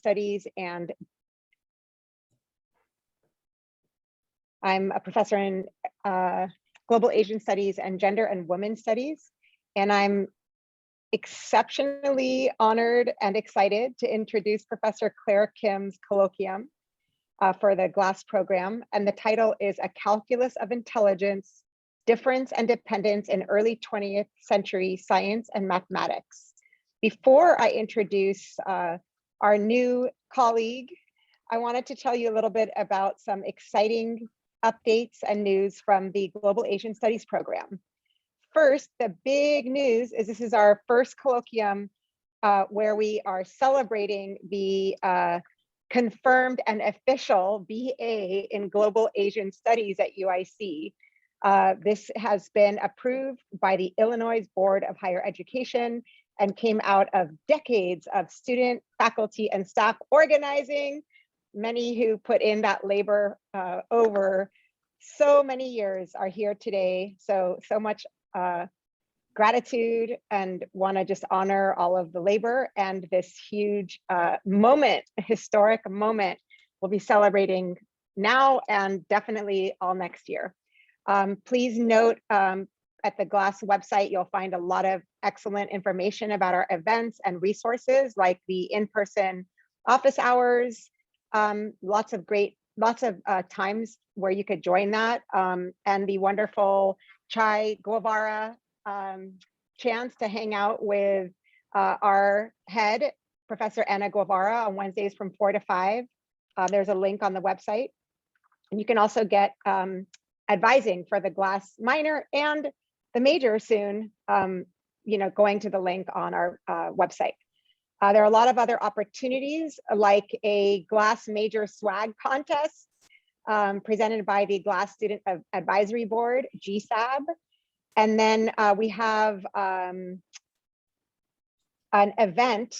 Studies, and I'm a professor in Global Asian Studies and Gender and Women Studies. And I'm exceptionally honored and excited to introduce Professor Clare Kim's Colloquium for the GLAS program. And the title is A Calculus of Intelligence, Difference and Dependence in Early 20th Century Science and Mathematics. Before I introduce our new colleague, I wanted to tell you a little bit about some exciting updates and news from the Global Asian Studies program. First, the big news is this is our first colloquium where we are celebrating the confirmed and official BA in Global Asian Studies at UIC. This has been approved by the Illinois Board of Higher Education and came out of decades of student, faculty, and staff organizing, many who put in that labor over so many years are here today. So much gratitude, and want to just honor all of the labor and this huge moment, a historic moment we'll be celebrating now and definitely all next year. Please note at the GLAS website, you'll find a lot of excellent information about our events and resources like the in-person office hours, lots of times where you could join that, and the wonderful Chai Guevara chance to hang out with our head, Professor Ana Guevara, on Wednesdays from 4 to 5. There's a link on the website. And you can also get advising for the GLAS minor and the major soon, going to the link on our website. There are a lot of other opportunities like a GLAS major swag contest presented by the GLAS Student Advisory Board, GSAB. And then we have an event,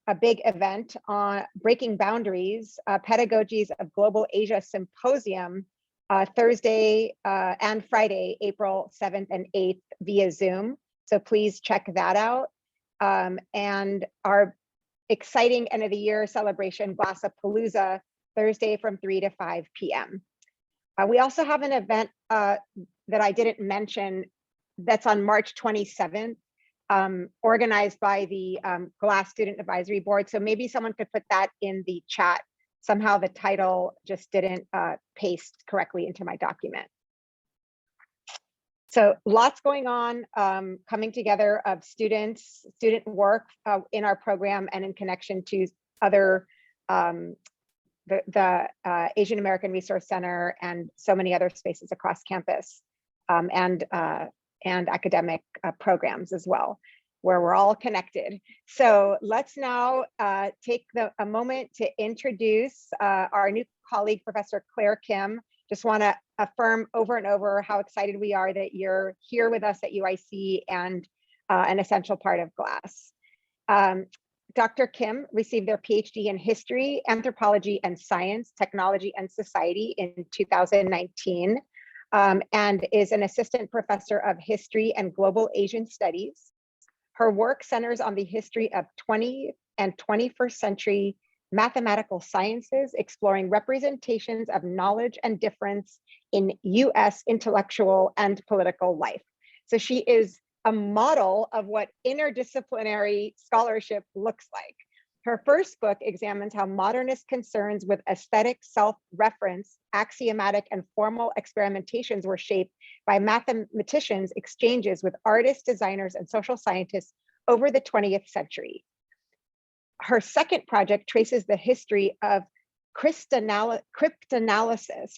a big event on Breaking Boundaries, Pedagogies of Global Asia Symposium, Thursday and Friday, April 7th and 8th via Zoom. So please check that out. And our exciting end of the year celebration, Glassapalooza, Thursday from 3 to 5 p.m. We also have an event that I didn't mention that's on March 27th, organized by the GLAS Student Advisory Board. So maybe someone could put that in the chat. Somehow the title just didn't paste correctly into my document. So lots going on, coming together of student work in our program and in connection to other, the Asian American Resource Center and so many other spaces across campus, and academic programs as well, where we're all connected. So let's now take a moment to introduce our new colleague, Professor Clare Kim. Just want to affirm over and over how excited we are that you're here with us at UIC and an essential part of GLAS. Dr. Kim received their PhD in History, Anthropology, and Science, Technology, and Society in 2019, and is an assistant professor of History and Global Asian Studies. Her work centers on the history of 20th and 21st century mathematical sciences, exploring representations of knowledge and difference in US intellectual and political life. So she is a model of what interdisciplinary scholarship looks like. Her first book examines how modernist concerns with aesthetic self-reference, axiomatic and formal experimentations were shaped by mathematicians' exchanges with artists, designers, and social scientists over the 20th century. Her second project traces the history of cryptanalysis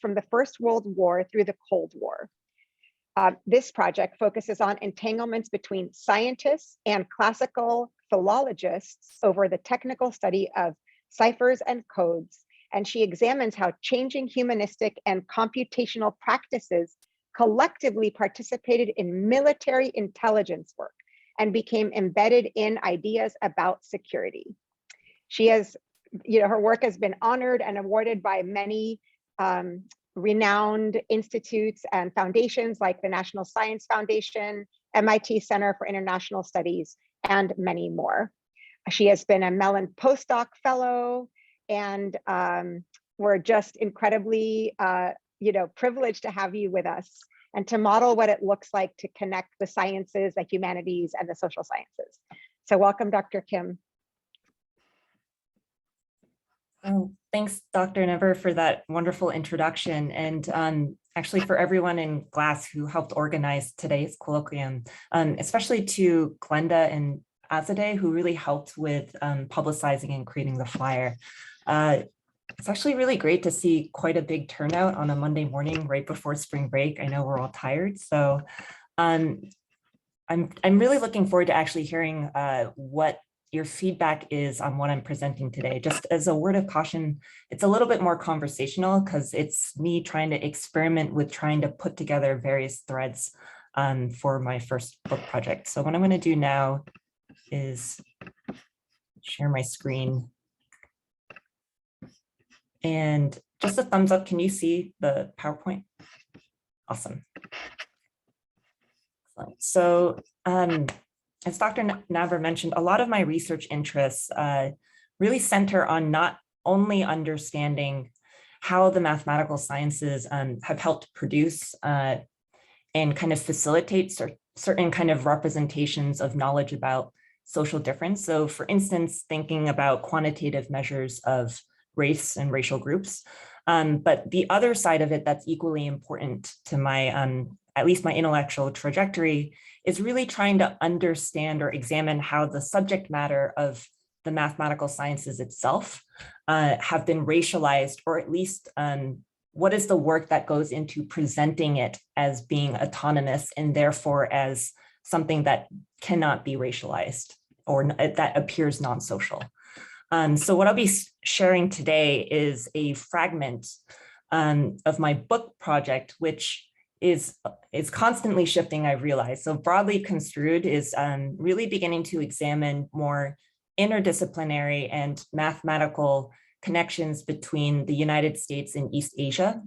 from the First World War through the Cold War. This project focuses on entanglements between scientists and classical philologists over the technical study of ciphers and codes, and she examines how changing humanistic and computational practices collectively participated in military intelligence work and became embedded in ideas about security. She has, her work has been honored and awarded by many renowned institutes and foundations like the National Science Foundation, MIT Center for International Studies, and many more. She has been a Mellon postdoc fellow And we're just incredibly privileged to have you with us and to model what it looks like to connect the sciences, the humanities, and the social sciences. So welcome, Dr. Kim. Oh, thanks, Dr. Never, for that wonderful introduction. And actually for everyone in GLAS who helped organize today's colloquium, especially to Glenda and Azadeh, who really helped with publicizing and creating the flyer. It's actually really great to see quite a big turnout on a Monday morning right before spring break. I know we're all tired, so I'm really looking forward to actually hearing what your feedback is on what I'm presenting today. Just as a word of caution, it's a little bit more conversational because it's me trying to experiment with trying to put together various threads for my first book project. So what I'm going to do now is share my screen. And just a thumbs up, can you see the PowerPoint? Awesome. So as Dr. Navar mentioned, a lot of my research interests really center on not only understanding how the mathematical sciences have helped produce and kind of facilitate certain kind of representations of knowledge about social difference. So for instance, thinking about quantitative measures of race and racial groups. But the other side of it that's equally important to my, at least my intellectual trajectory, is really trying to understand or examine how the subject matter of the mathematical sciences itself have been racialized, or at least what is the work that goes into presenting it as being autonomous and therefore as something that cannot be racialized or that appears non-social. So what I'll be sharing today is a fragment of my book project, which is constantly shifting, I realize. So broadly construed is really beginning to examine more interdisciplinary and mathematical connections between the United States and East Asia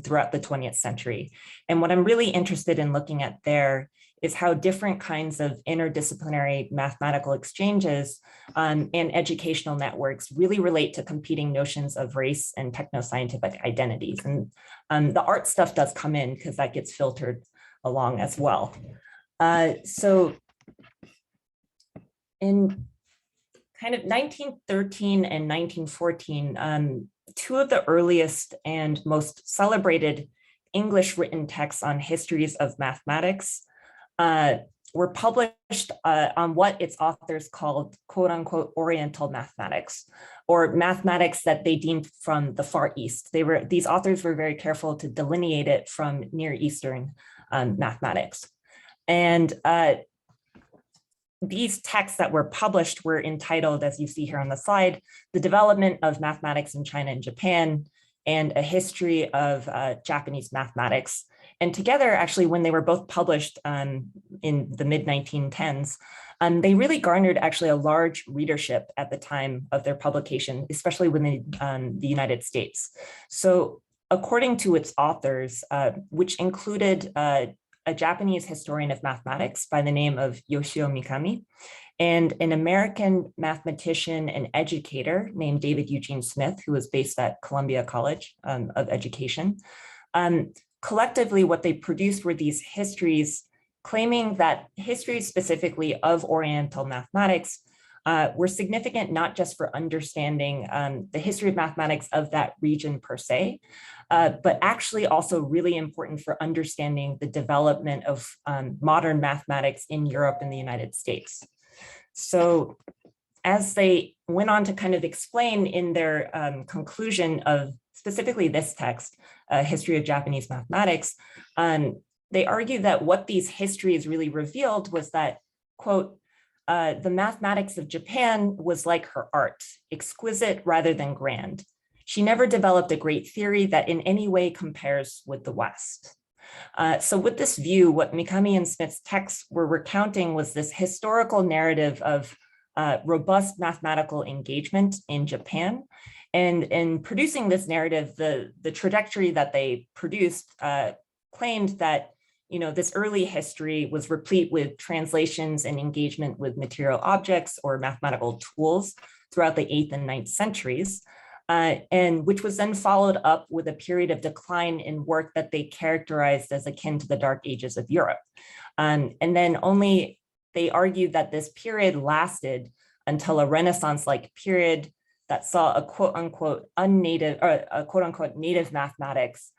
throughout the 20th century. And what I'm really interested in looking at there is how different kinds of interdisciplinary mathematical exchanges and educational networks really relate to competing notions of race and technoscientific identities. And the art stuff does come in because that gets filtered along as well. So in kind of 1913 and 1914, two of the earliest and most celebrated English written texts on histories of mathematics were published on what its authors called quote unquote Oriental mathematics, or mathematics that they deemed from the Far East. These authors were very careful to delineate it from Near Eastern mathematics. And these texts that were published were entitled, as you see here on the slide, The Development of Mathematics in China and Japan, and A History of Japanese Mathematics. And together, actually, when they were both published in the mid-1910s, they really garnered actually a large readership at the time of their publication, especially within the United States. So according to its authors, which included a Japanese historian of mathematics by the name of Yoshio Mikami, and an American mathematician and educator named David Eugene Smith, who was based at Columbia College of Education. Collectively, what they produced were these histories claiming that histories specifically of Oriental mathematics were significant not just for understanding the history of mathematics of that region per se, but actually also really important for understanding the development of modern mathematics in Europe and the United States. So as they went on to kind of explain in their conclusion of specifically this text, History of Japanese Mathematics, they argue that what these histories really revealed was that, quote, the mathematics of Japan was like her art, exquisite rather than grand. She never developed a great theory that in any way compares with the West. So with this view, what Mikami and Smith's texts were recounting was this historical narrative of robust mathematical engagement in Japan. And in producing this narrative, the trajectory that they produced claimed that this early history was replete with translations and engagement with material objects or mathematical tools throughout the 8th and 9th centuries. and which was then followed up with a period of decline in work that they characterized as akin to the Dark Ages of Europe. And then only they argued that this period lasted until a Renaissance-like period that saw a quote-unquote unnative, or a quote-unquote native mathematics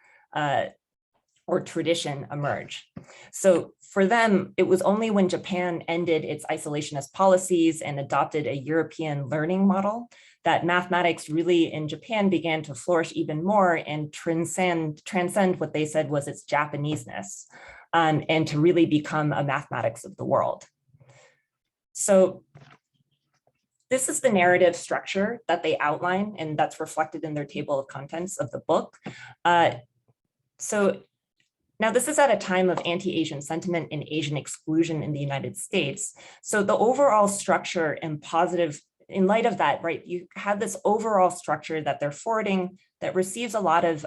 or tradition emerge. So for them, it was only when Japan ended its isolationist policies and adopted a European learning model that mathematics really in Japan began to flourish even more and transcend what they said was its Japaneseness, and to really become a mathematics of the world. So this is the narrative structure that they outline, and that's reflected in their table of contents of the book. So now this is at a time of anti-Asian sentiment and Asian exclusion in the United States. So the overall structure and positive, in light of that, right, you have this overall structure that they're forwarding that receives a lot of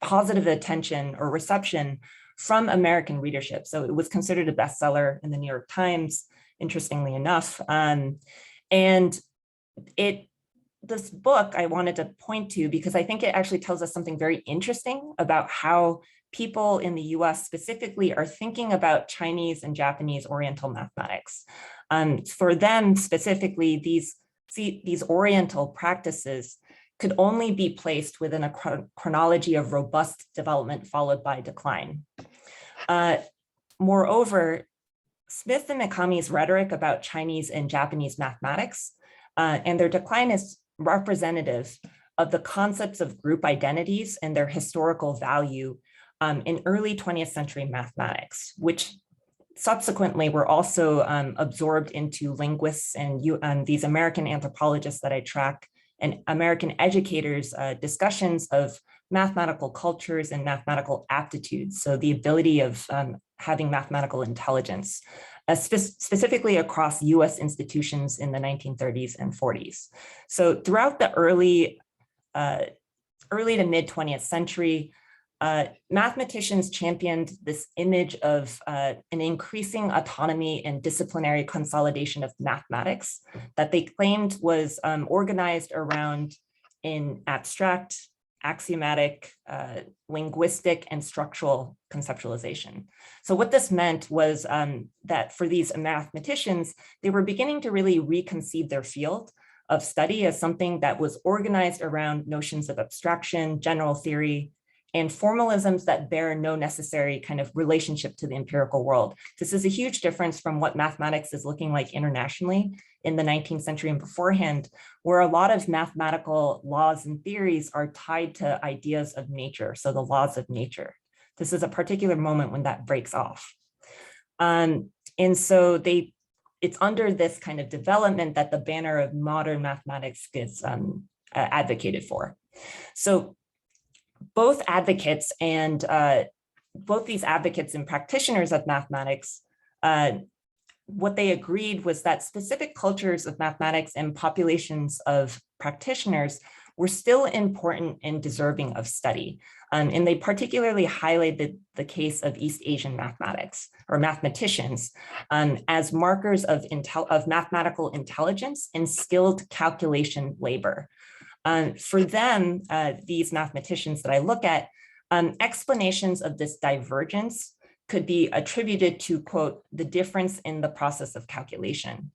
positive attention or reception from American readership. So it was considered a bestseller in the New York Times, interestingly enough. And this book I wanted to point to because I think it actually tells us something very interesting about how people in the US specifically are thinking about Chinese and Japanese Oriental mathematics. For them specifically, these Oriental practices could only be placed within a chronology of robust development followed by decline. Moreover, Smith and Mikami's rhetoric about Chinese and Japanese mathematics and their decline is representative of the concepts of group identities and their historical value in early 20th century mathematics, which subsequently were also absorbed into linguists and these American anthropologists that I track and American educators' discussions of mathematical cultures and mathematical aptitudes. So the ability of having mathematical intelligence, specifically across US institutions in the 1930s and 40s. So throughout the early to mid 20th century, mathematicians championed this image of an increasing autonomy and disciplinary consolidation of mathematics that they claimed was organized around in abstract, axiomatic, linguistic, and structural conceptualization. So what this meant was that for these mathematicians, they were beginning to really reconceive their field of study as something that was organized around notions of abstraction, general theory, and formalisms that bear no necessary kind of relationship to the empirical world. This is a huge difference from what mathematics is looking like internationally in the 19th century and beforehand, where a lot of mathematical laws and theories are tied to ideas of nature, so the laws of nature. This is a particular moment when that breaks off. And so it's under this kind of development that the banner of modern mathematics gets advocated for. So both advocates and both these advocates and practitioners of mathematics, what they agreed was that specific cultures of mathematics and populations of practitioners were still important and deserving of study. And they particularly highlighted the case of East Asian mathematics or mathematicians as markers of mathematical intelligence and skilled calculation labor. For them, these mathematicians that I look at, explanations of this divergence could be attributed to, quote, the difference in the process of calculation,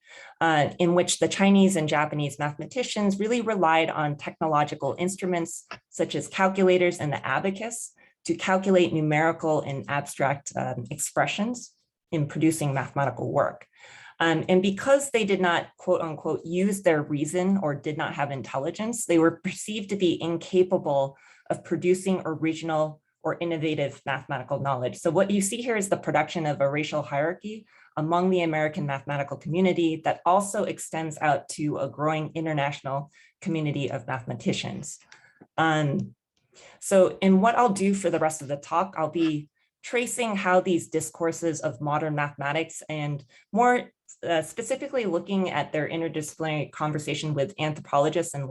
in which the Chinese and Japanese mathematicians really relied on technological instruments such as calculators and the abacus to calculate numerical and abstract expressions in producing mathematical work. And because they did not, quote unquote, use their reason or did not have intelligence, they were perceived to be incapable of producing original or innovative mathematical knowledge. So what you see here is the production of a racial hierarchy among the American mathematical community that also extends out to a growing international community of mathematicians. So in what I'll do for the rest of the talk, I'll be tracing how these discourses of modern mathematics and more specifically looking at their interdisciplinary conversation with anthropologists and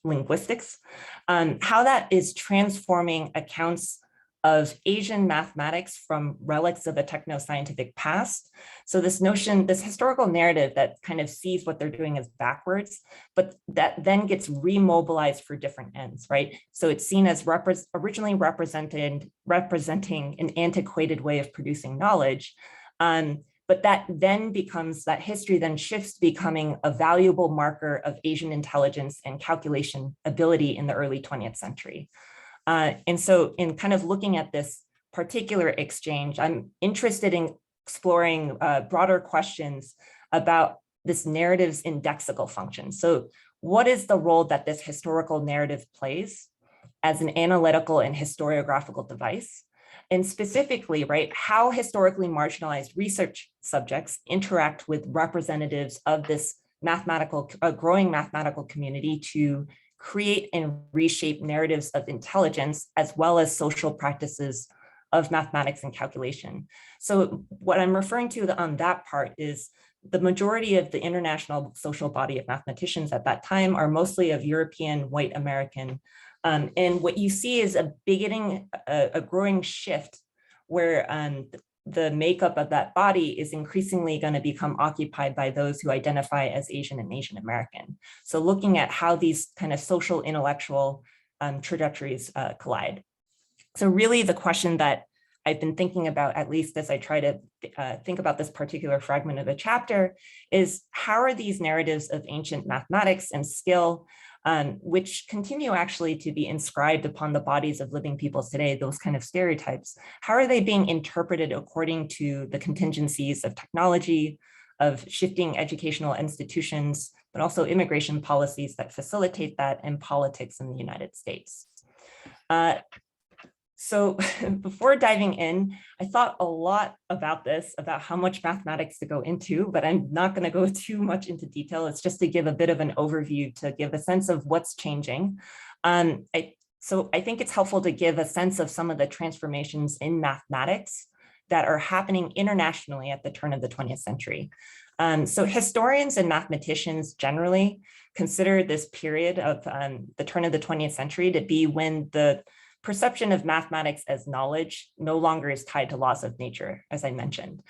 linguistics, how that is transforming accounts of Asian mathematics from relics of the technoscientific past. So this notion, this historical narrative that kind of sees what they're doing as backwards, but that then gets remobilized for different ends, right? So it's seen as originally representing an antiquated way of producing knowledge. But that then becomes, that history then shifts becoming a valuable marker of Asian intelligence and calculation ability in the early 20th century. And so in kind of looking at this particular exchange, I'm interested in exploring broader questions about this narrative's indexical function. So what is the role that this historical narrative plays as an analytical and historiographical device? And specifically, right, how historically marginalized research subjects interact with representatives of this growing mathematical community to create and reshape narratives of intelligence, as well as social practices of mathematics and calculation. So what I'm referring to on that part is the majority of the international social body of mathematicians at that time are mostly of European, white American. And what you see is a growing shift where the makeup of that body is increasingly going to become occupied by those who identify as Asian and Asian American. So looking at how these kind of social intellectual trajectories collide. So really the question that I've been thinking about, at least as I try to think about this particular fragment of the chapter, is how are these narratives of ancient mathematics and skill, which continue actually to be inscribed upon the bodies of living peoples today, those kind of stereotypes, how are they being interpreted according to the contingencies of technology, of shifting educational institutions, but also immigration policies that facilitate that, and politics in the United States? So before diving in, I thought a lot about this, about how much mathematics to go into, but I'm not going to go too much into detail. It's just to give a bit of an overview to give a sense of what's changing. So I think it's helpful to give a sense of some of the transformations in mathematics that are happening internationally at the turn of the 20th century. So historians and mathematicians generally consider this period of the turn of the 20th century to be when the perception of mathematics as knowledge no longer is tied to laws of nature, as I mentioned.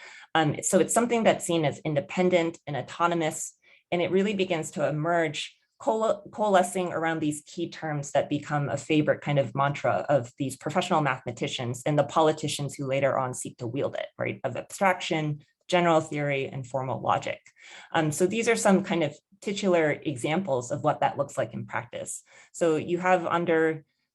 So it's something that's seen as independent and autonomous, and it really begins to emerge, coalescing around these key terms that become a favorite kind of mantra of these professional mathematicians and the politicians who later on seek to wield it, right, of abstraction, general theory, and formal logic. So these are some kind of titular examples of what that looks like in practice. So you have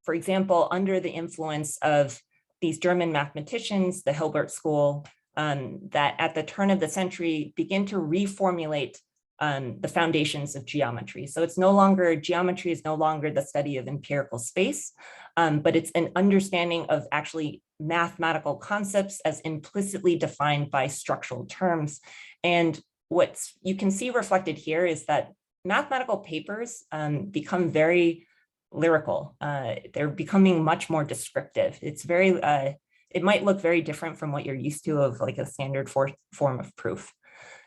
for example, under the influence of these German mathematicians, the Hilbert School, that at the turn of the century begin to reformulate the foundations of geometry. So geometry is no longer the study of empirical space, but it's an understanding of actually mathematical concepts as implicitly defined by structural terms. And what you can see reflected here is that mathematical papers become very lyrical. They're becoming much more descriptive. It's it might look very different from what you're used to of like a standard form of proof.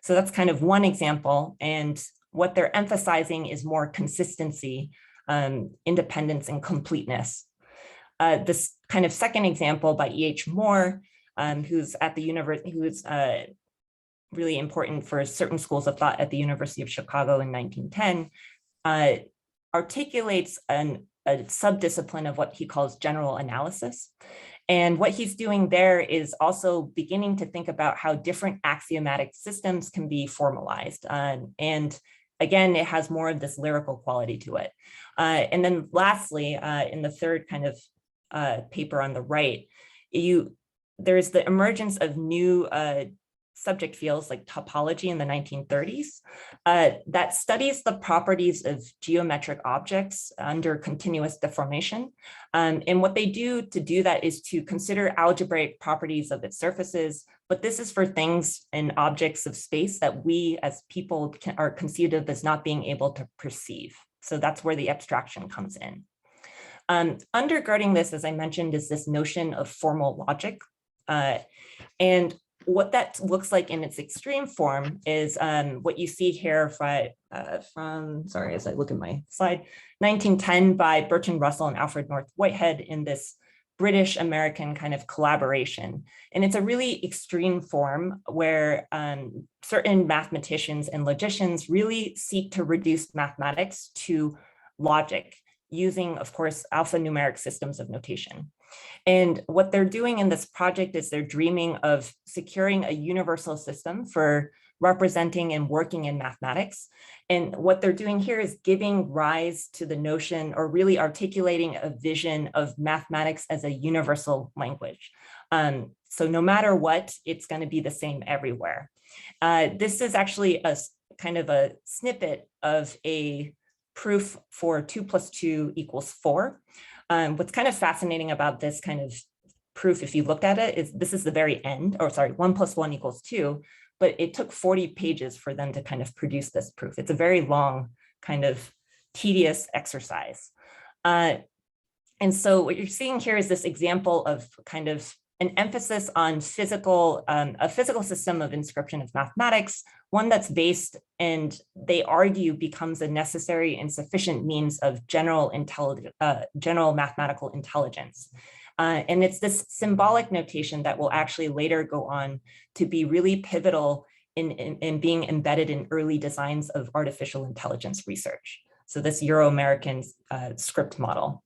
So that's kind of one example. And what they're emphasizing is more consistency, independence, and completeness. This kind of second example by E.H. Moore, who's at the university, who's really important for certain schools of thought at the University of Chicago in 1910, articulates a subdiscipline of what he calls general analysis. And what he's doing there is also beginning to think about how different axiomatic systems can be formalized. And again, it has more of this lyrical quality to it. And then lastly, in the third kind of paper on the right, there's the emergence of new subject fields like topology in the 1930s that studies the properties of geometric objects under continuous deformation. And what they do to do that is to consider algebraic properties of its surfaces, but this is for things and objects of space that we as people are conceived of as not being able to perceive. So that's where the abstraction comes in. Undergirding this, as I mentioned, is this notion of formal logic. And what that looks like in its extreme form is what you see here from, sorry, as I look at my slide, 1910 by Bertrand Russell and Alfred North Whitehead in this British-American kind of collaboration. And it's a really extreme form where certain mathematicians and logicians really seek to reduce mathematics to logic using, of course, alphanumeric systems of notation. And what they're doing in this project is they're dreaming of securing a universal system for representing and working in mathematics. And what they're doing here is giving rise to the notion, or really articulating a vision of mathematics as a universal language. So no matter what, it's going to be the same everywhere. This is actually a kind of a snippet of a proof for 2 + 2 = 4. What's kind of fascinating about this kind of proof, if you looked at it, is this is the very end, or sorry, 1 + 1 = 2, but it took 40 pages for them to kind of produce this proof. It's a very long, kind of tedious exercise. And so what you're seeing here is this example of kind of an emphasis on a physical system of inscription of mathematics, one that's based, and they argue becomes a necessary and sufficient means of general mathematical intelligence. And it's this symbolic notation that will actually later go on to be really pivotal in being embedded in early designs of artificial intelligence research. So this Euro-American script model.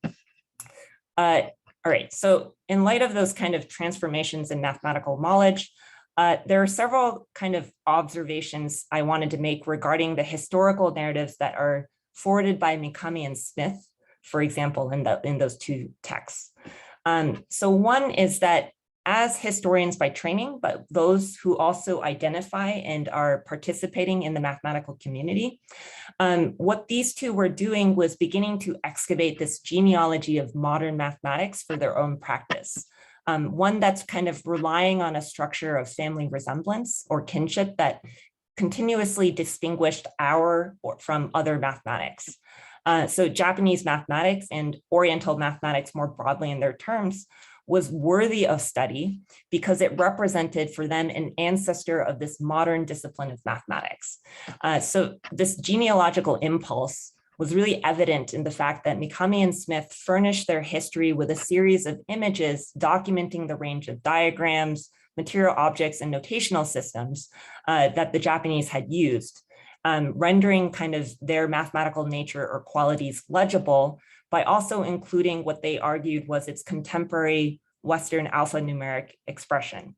All right, so in light of those kind of transformations in mathematical knowledge, there are several kind of observations I wanted to make regarding the historical narratives that are forwarded by Mikami and Smith, for example, in those two texts. So one is that as historians by training, but those who also identify and are participating in the mathematical community, what these two were doing was beginning to excavate this genealogy of modern mathematics for their own practice. One that's kind of relying on a structure of family resemblance or kinship that continuously distinguished from other mathematics. So Japanese mathematics and Oriental mathematics more broadly in their terms was worthy of study because it represented for them an ancestor of this modern discipline of mathematics. So this genealogical impulse was really evident in the fact that Mikami and Smith furnished their history with a series of images documenting the range of diagrams, material objects, and notational systems that the Japanese had used, rendering kind of their mathematical nature or qualities legible by also including what they argued was its contemporary Western alphanumeric expression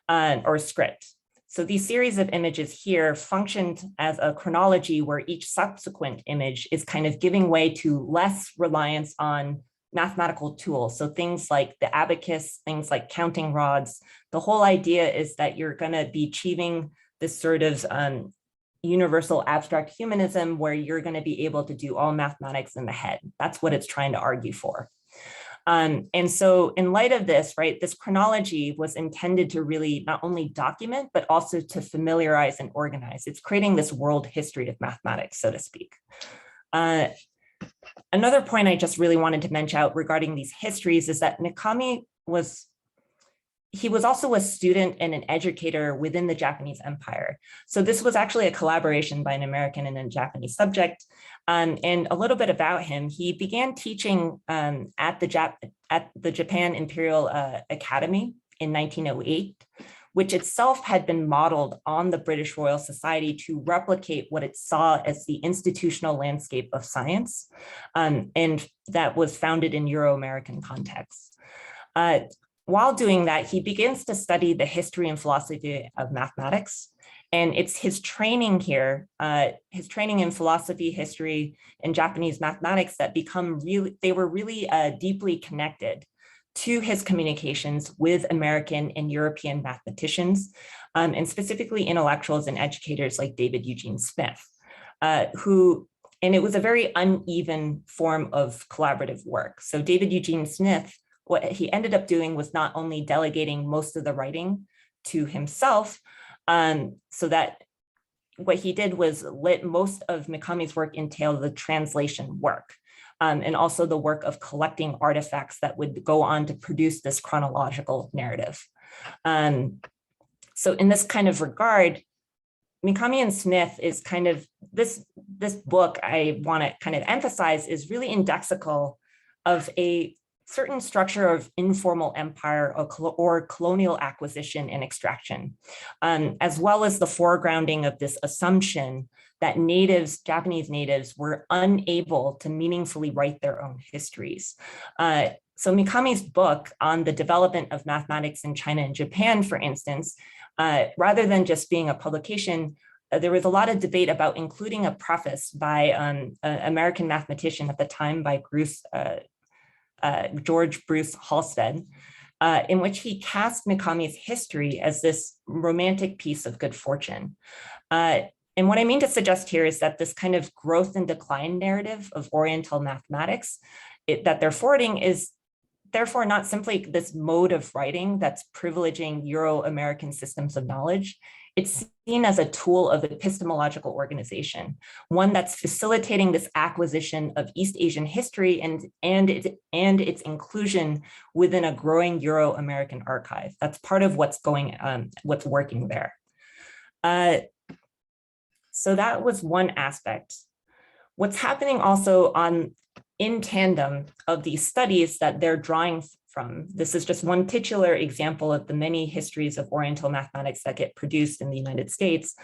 or script. So these series of images here functioned as a chronology where each subsequent image is kind of giving way to less reliance on mathematical tools. So things like the abacus, things like counting rods. The whole idea is that you're going to be achieving this sort of universal abstract humanism where you're going to be able to do all mathematics in the head. That's what it's trying to argue for. And so in light of this, right, this chronology was intended to really not only document, but also to familiarize and organize. It's creating this world history of mathematics, so to speak. Another point I just really wanted to mention out regarding these histories is that Mikami was also a student and an educator within the Japanese Empire. So this was actually a collaboration by an American and a Japanese subject. And a little bit about him, he began teaching at the Japan Imperial Academy in 1908, which itself had been modeled on the British Royal Society to replicate what it saw as the institutional landscape of science, and that was founded in Euro-American contexts. While doing that, he begins to study the history and philosophy of mathematics. And it's his training here, his training in philosophy, history, and Japanese mathematics that they were really deeply connected to his communications with American and European mathematicians, and specifically intellectuals and educators like David Eugene Smith, and it was a very uneven form of collaborative work. So David Eugene Smith, what he ended up doing was not only delegating most of the writing to himself, so that what he did was let most of Mikami's work entail the translation work, and also the work of collecting artifacts that would go on to produce this chronological narrative. So in this kind of regard, Mikami and Smith is kind of, this book I want to kind of emphasize is really indexical of a certain structure of informal empire or colonial acquisition and extraction, as well as the foregrounding of this assumption that Japanese natives were unable to meaningfully write their own histories. So Mikami's book on the development of mathematics in China and Japan, for instance, rather than just being a publication, there was a lot of debate about including a preface by an American mathematician at the time, by George Bruce Halstead, in which he cast Mikami's history as this romantic piece of good fortune. And what I mean to suggest here is that this kind of growth and decline narrative of Oriental mathematics that they're forwarding is therefore not simply this mode of writing that's privileging Euro-American systems of knowledge. It's seen as a tool of epistemological organization, one that's facilitating this acquisition of East Asian history and its inclusion within a growing Euro-American archive. That's part of what's working there. So that was one aspect. What's happening also in tandem of these studies that they're drawing from. This is just one titular example of the many histories of Oriental mathematics that get produced in the United States.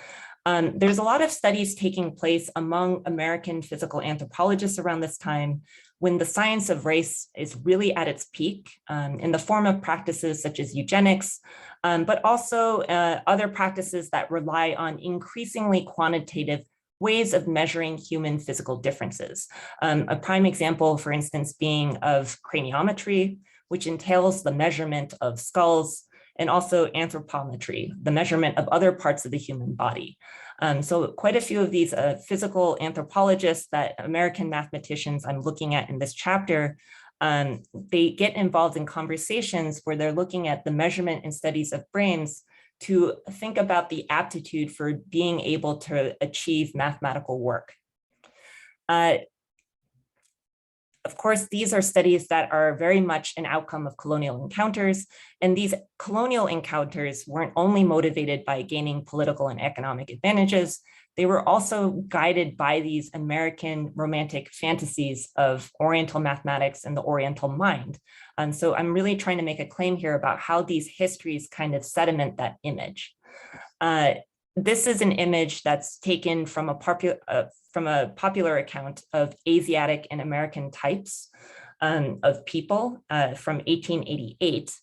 There's a lot of studies taking place among American physical anthropologists around this time, when the science of race is really at its peak, in the form of practices such as eugenics, but also other practices that rely on increasingly quantitative ways of measuring human physical differences. A prime example, for instance, being of craniometry, which entails the measurement of skulls, and also anthropometry, the measurement of other parts of the human body. So quite a few of these physical anthropologists that American mathematicians I'm looking at in this chapter, they get involved in conversations where they're looking at the measurement and studies of brains to think about the aptitude for being able to achieve mathematical work. Of course, these are studies that are very much an outcome of colonial encounters, and these colonial encounters weren't only motivated by gaining political and economic advantages, they were also guided by these American romantic fantasies of Oriental mathematics and the Oriental mind. And so I'm really trying to make a claim here about how these histories kind of sediment that image. This is an image that's taken from a popular account of Asiatic and American types of people from 1888.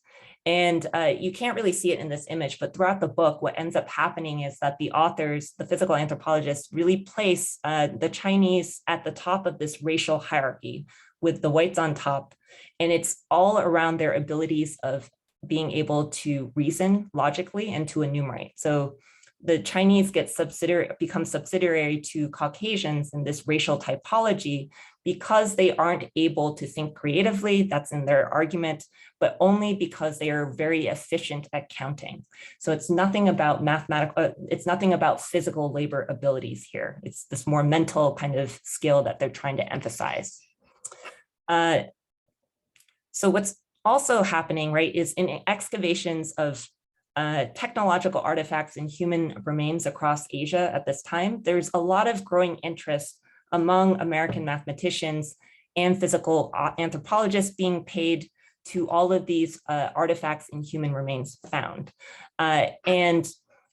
And you can't really see it in this image, but throughout the book, what ends up happening is that the authors, the physical anthropologists, really place the Chinese at the top of this racial hierarchy with the whites on top. And it's all around their abilities of being able to reason logically and to enumerate. So the Chinese become subsidiary to Caucasians in this racial typology because they aren't able to think creatively, that's in their argument, but only because they are very efficient at counting. So it's nothing about it's nothing about physical labor abilities here. It's this more mental kind of skill that they're trying to emphasize. So what's also happening, right, is in excavations of technological artifacts and human remains across Asia at this time, there's a lot of growing interest among American mathematicians and physical anthropologists being paid to all of these artifacts and human remains found. And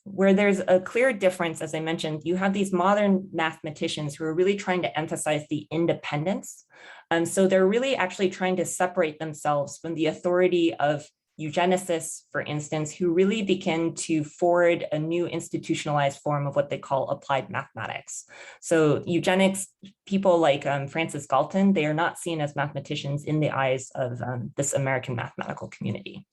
where there's a clear difference, as I mentioned, you have these modern mathematicians who are really trying to emphasize the independence. And so they're really actually trying to separate themselves from the authority of eugenicists, for instance, who really begin to forward a new institutionalized form of what they call applied mathematics. So eugenics, people like Francis Galton, they are not seen as mathematicians in the eyes of this American mathematical community.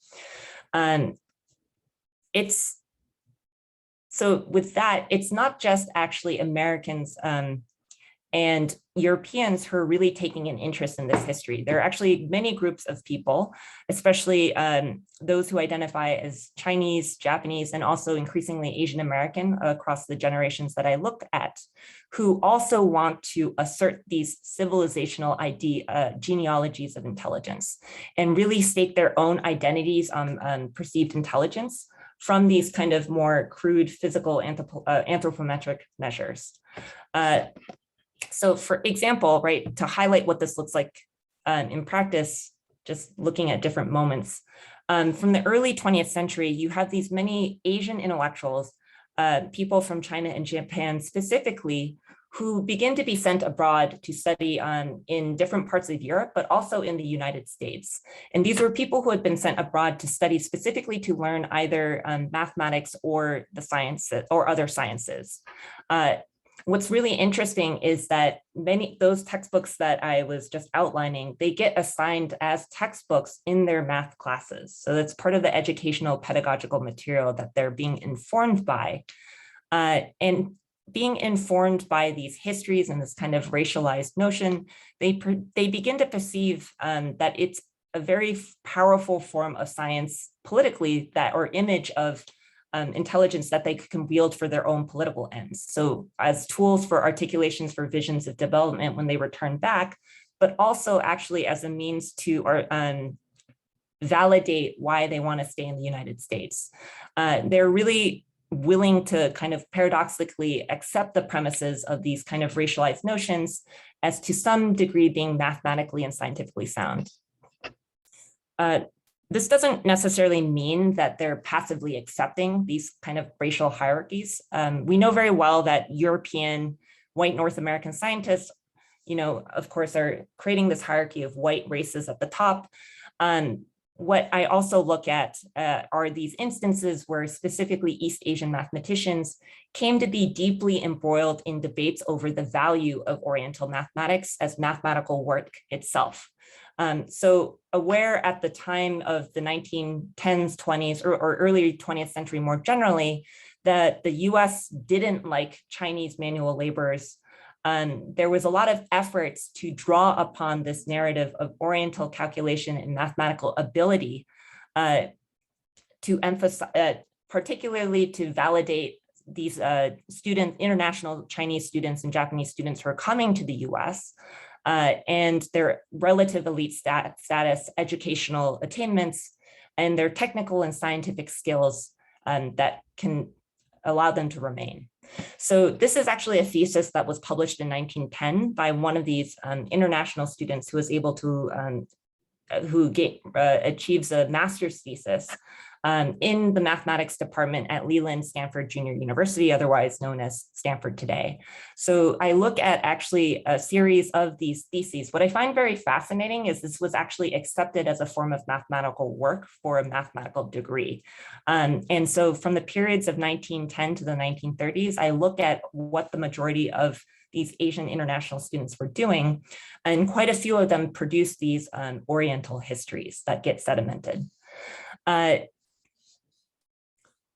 So with that, it's not just actually Americans and Europeans who are really taking an interest in this history. There are actually many groups of people, especially those who identify as Chinese, Japanese, and also increasingly Asian American across the generations that I look at, who also want to assert these civilizational genealogies of intelligence and really stake their own identities on perceived intelligence from these kind of more crude physical anthropometric measures. So for example, right, to highlight what this looks like in practice, just looking at different moments. From the early 20th century, you have these many Asian intellectuals, people from China and Japan specifically, who begin to be sent abroad to study in different parts of Europe, but also in the United States. And these were people who had been sent abroad to study specifically to learn either mathematics or the sciences or other sciences. What's really interesting is that those textbooks that I was just outlining, they get assigned as textbooks in their math classes. So that's part of the educational pedagogical material that they're being informed by. And being informed by these histories and this kind of racialized notion, they begin to perceive that it's a very powerful form of science politically, or image of intelligence that they can wield for their own political ends. So as tools for articulations for visions of development when they return back, but also actually as a means to validate why they want to stay in the United States. They're really willing to kind of paradoxically accept the premises of these kind of racialized notions as to some degree being mathematically and scientifically sound. This doesn't necessarily mean that they're passively accepting these kind of racial hierarchies. We know very well that European white North American scientists, of course, are creating this hierarchy of white races at the top. What I also look at are these instances where specifically East Asian mathematicians came to be deeply embroiled in debates over the value of Oriental mathematics as mathematical work itself. So aware at the time of the 1910s, 20s, or early 20th century more generally, that the US didn't like Chinese manual laborers, there was a lot of efforts to draw upon this narrative of Oriental calculation and mathematical ability to emphasize, particularly to validate these international Chinese students and Japanese students who are coming to the US and their relative elite status, educational attainments, and their technical and scientific skills that can allow them to remain. So this is actually a thesis that was published in 1910 by one of these international students who was able to, achieves a master's thesis in the mathematics department at Leland Stanford Junior University, otherwise known as Stanford today. So I look at actually a series of these theses. What I find very fascinating is this was actually accepted as a form of mathematical work for a mathematical degree. And so from the periods of 1910 to the 1930s, I look at what the majority of these Asian international students were doing, and quite a few of them produce these Oriental histories that get sedimented.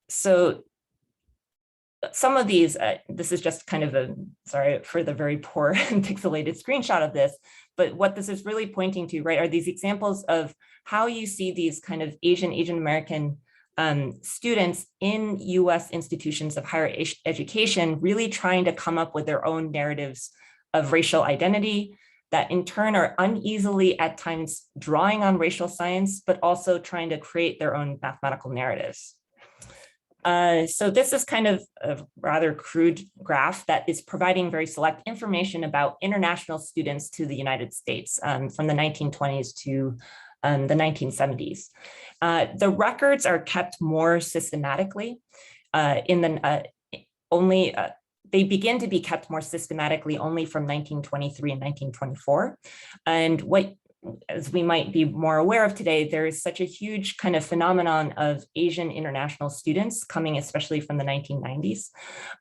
So some of these, this is just kind of sorry for the very poor and pixelated screenshot of this, but what this is really pointing to, right, are these examples of how you see these kind of Asian American students in US institutions of higher education really trying to come up with their own narratives of racial identity that in turn are uneasily at times drawing on racial science, but also trying to create their own mathematical narratives. So this is kind of a rather crude graph that is providing very select information about international students to the United States from the 1920s to the 1970s. The records are kept more systematically they begin to be kept more systematically only from 1923 and 1924. And what, as we might be more aware of today, there is such a huge kind of phenomenon of Asian international students coming, especially from the 1990s.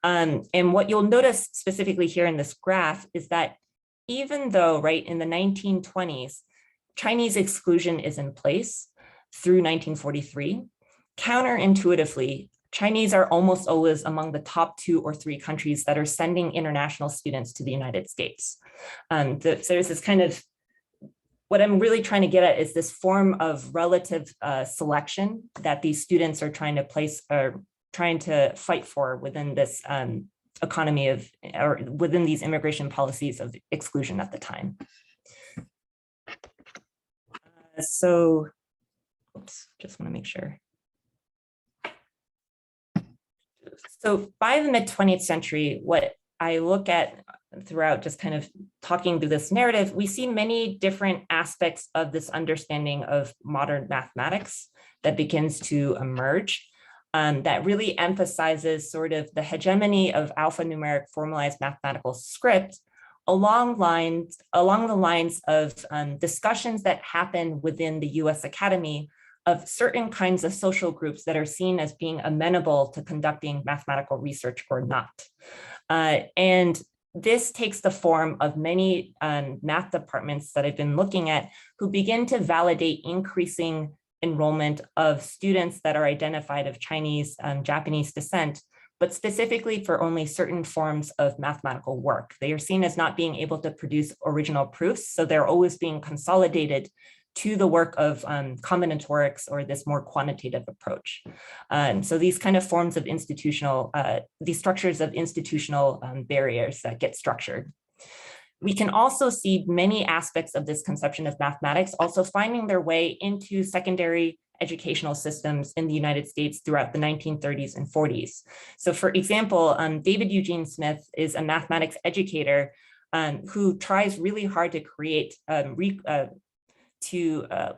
And what you'll notice specifically here in this graph is that even though, right, in the 1920s, Chinese exclusion is in place through 1943, counterintuitively, Chinese are almost always among the top 2 or 3 countries that are sending international students to the United States. So there's this kind of, what I'm really trying to get at is this form of relative selection that these students are trying to fight for within this economy of, or within these immigration policies of exclusion at the time. So, oops, just want to make sure. So by the mid 20th century, what I look at throughout just kind of talking through this narrative, we see many different aspects of this understanding of modern mathematics that begins to emerge. That really emphasizes sort of the hegemony of alphanumeric formalized mathematical script along the lines of discussions that happen within the US Academy of certain kinds of social groups that are seen as being amenable to conducting mathematical research or not. And this takes the form of many math departments that I've been looking at who begin to validate increasing enrollment of students that are identified of Chinese, Japanese descent, but specifically for only certain forms of mathematical work. They are seen as not being able to produce original proofs, so they're always being consolidated to the work of combinatorics or this more quantitative approach. So these kind of forms of institutional, these structures of institutional barriers that get structured. We can also see many aspects of this conception of mathematics also finding their way into secondary educational systems in the United States throughout the 1930s and 40s. So for example, David Eugene Smith is a mathematics educator who tries really hard to create,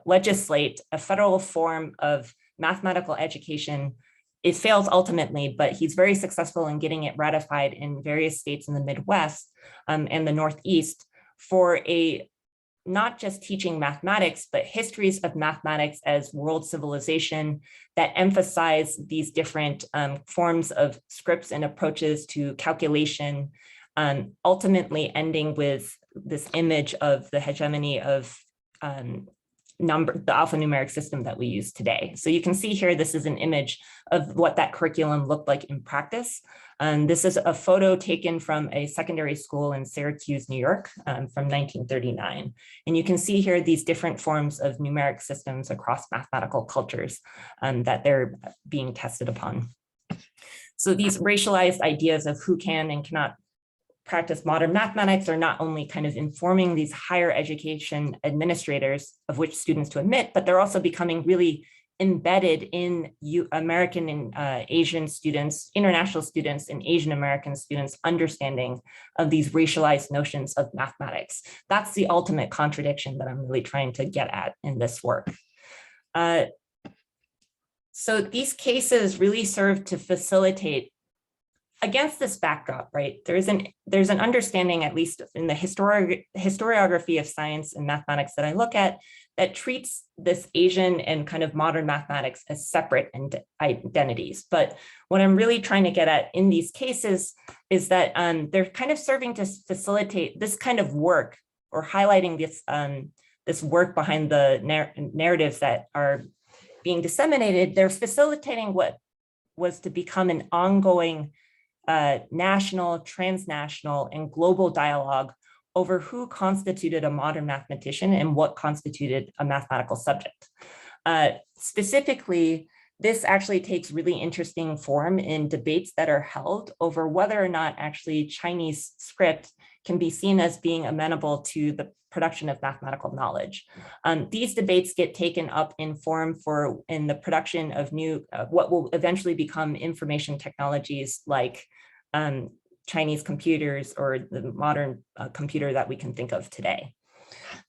legislate a federal form of mathematical education. It fails ultimately, but he's very successful in getting it ratified in various states in the Midwest and the Northeast for not just teaching mathematics, but histories of mathematics as world civilization that emphasize these different forms of scripts and approaches to calculation, ultimately ending with this image of the hegemony of the alphanumeric system that we use today. So you can see here, this is an image of what that curriculum looked like in practice. This is a photo taken from a secondary school in Syracuse, New York from 1939. And you can see here these different forms of numeric systems across mathematical cultures that they're being tested upon. So these racialized ideas of who can and cannot practice modern mathematics are not only kind of informing these higher education administrators of which students to admit, but they're also becoming really embedded in American and Asian students, international students, and Asian American students' understanding of these racialized notions of mathematics. That's the ultimate contradiction that I'm really trying to get at in this work. So these cases really serve to facilitate against this backdrop, right? There's an understanding, at least in the historiography of science and mathematics that I look at, that treats this Asian and kind of modern mathematics as separate identities. But what I'm really trying to get at in these cases is that they're kind of serving to facilitate this kind of work or highlighting this work behind the narratives that are being disseminated. They're facilitating what was to become an ongoing national, transnational, and global dialogue over who constituted a modern mathematician and what constituted a mathematical subject. Specifically, this actually takes really interesting form in debates that are held over whether or not actually Chinese script can be seen as being amenable to the production of mathematical knowledge. These debates get taken up in the production of new, what will eventually become information technologies like Chinese computers or the modern computer that we can think of today.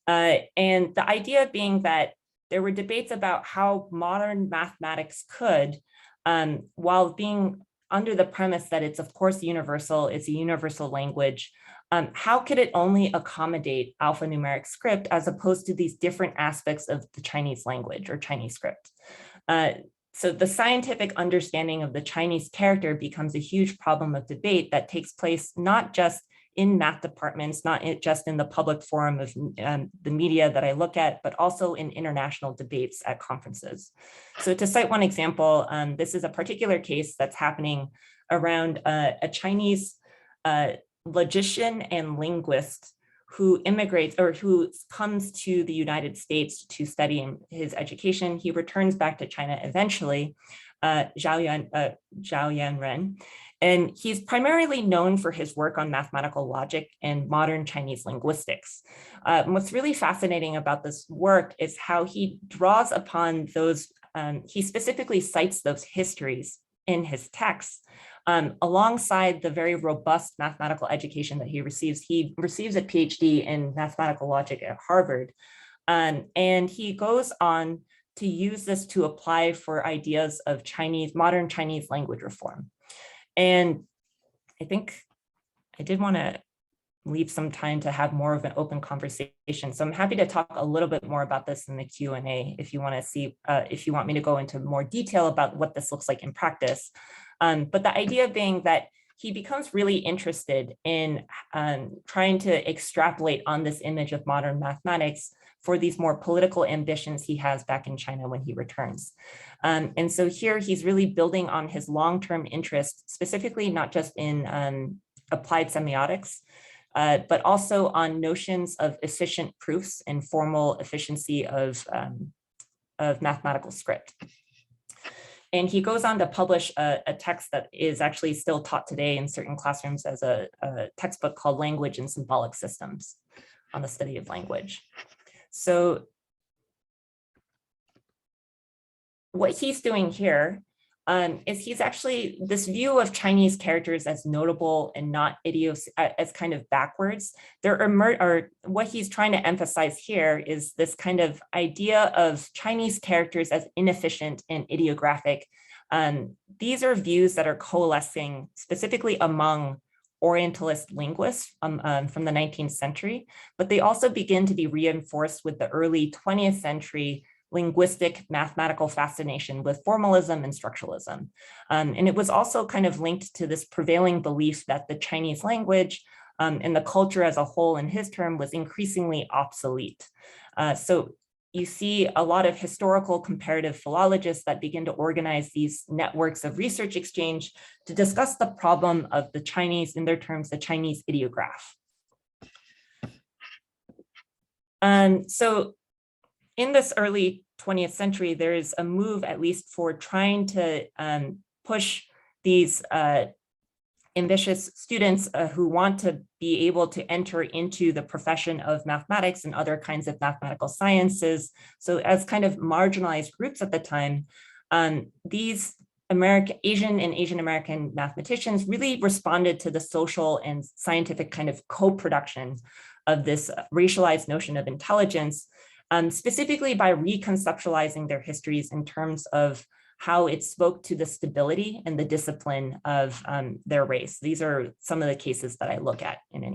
And the idea being that there were debates about how modern mathematics could, while being under the premise that it's of course universal, it's a universal language, how could it only accommodate alphanumeric script as opposed to these different aspects of the Chinese language or Chinese script? So the scientific understanding of the Chinese character becomes a huge problem of debate that takes place not just in math departments, not just in the public forum of the media that I look at, but also in international debates at conferences. So to cite one example, this is a particular case that's happening around a Chinese logician and linguist who immigrates or who comes to the United States to study in his education. He returns back to China eventually, Zhao Yanren, and he's primarily known for his work on mathematical logic and modern Chinese linguistics. What's really fascinating about this work is how he draws upon those, he specifically cites those histories in his texts Alongside the very robust mathematical education that he receives a PhD in mathematical logic at Harvard. And he goes on to use this to apply for ideas of modern Chinese language reform. And I think I did want to leave some time to have more of an open conversation. So I'm happy to talk a little bit more about this in the Q&A if you want to see, if you want me to go into more detail about what this looks like in practice. But the idea being that he becomes really interested in trying to extrapolate on this image of modern mathematics for these more political ambitions he has back in China when he returns. And so here he's really building on his long-term interest, specifically not just in applied semiotics, but also on notions of efficient proofs and formal efficiency of mathematical script. And he goes on to publish a text that is actually still taught today in certain classrooms as a textbook called Language and Symbolic Systems on the study of language. So what he's doing here is he's actually, this view of Chinese characters as notable and not as kind of backwards. What he's trying to emphasize here is this kind of idea of Chinese characters as inefficient and ideographic. These are views that are coalescing specifically among Orientalist linguists from the 19th century, but they also begin to be reinforced with the early 20th century linguistic mathematical fascination with formalism and structuralism. And it was also kind of linked to this prevailing belief that the Chinese language and the culture as a whole, in his term, was increasingly obsolete. So you see a lot of historical comparative philologists that begin to organize these networks of research exchange to discuss the problem of the Chinese, in their terms, the Chinese ideograph. So in this early 20th century, there is a move, at least for trying to push these ambitious students who want to be able to enter into the profession of mathematics and other kinds of mathematical sciences. So as kind of marginalized groups at the time, these Asian and Asian American mathematicians really responded to the social and scientific kind of co-production of this racialized notion of intelligence, specifically by reconceptualizing their histories in terms of how it spoke to the stability and the discipline of their race. These are some of the cases that I look at in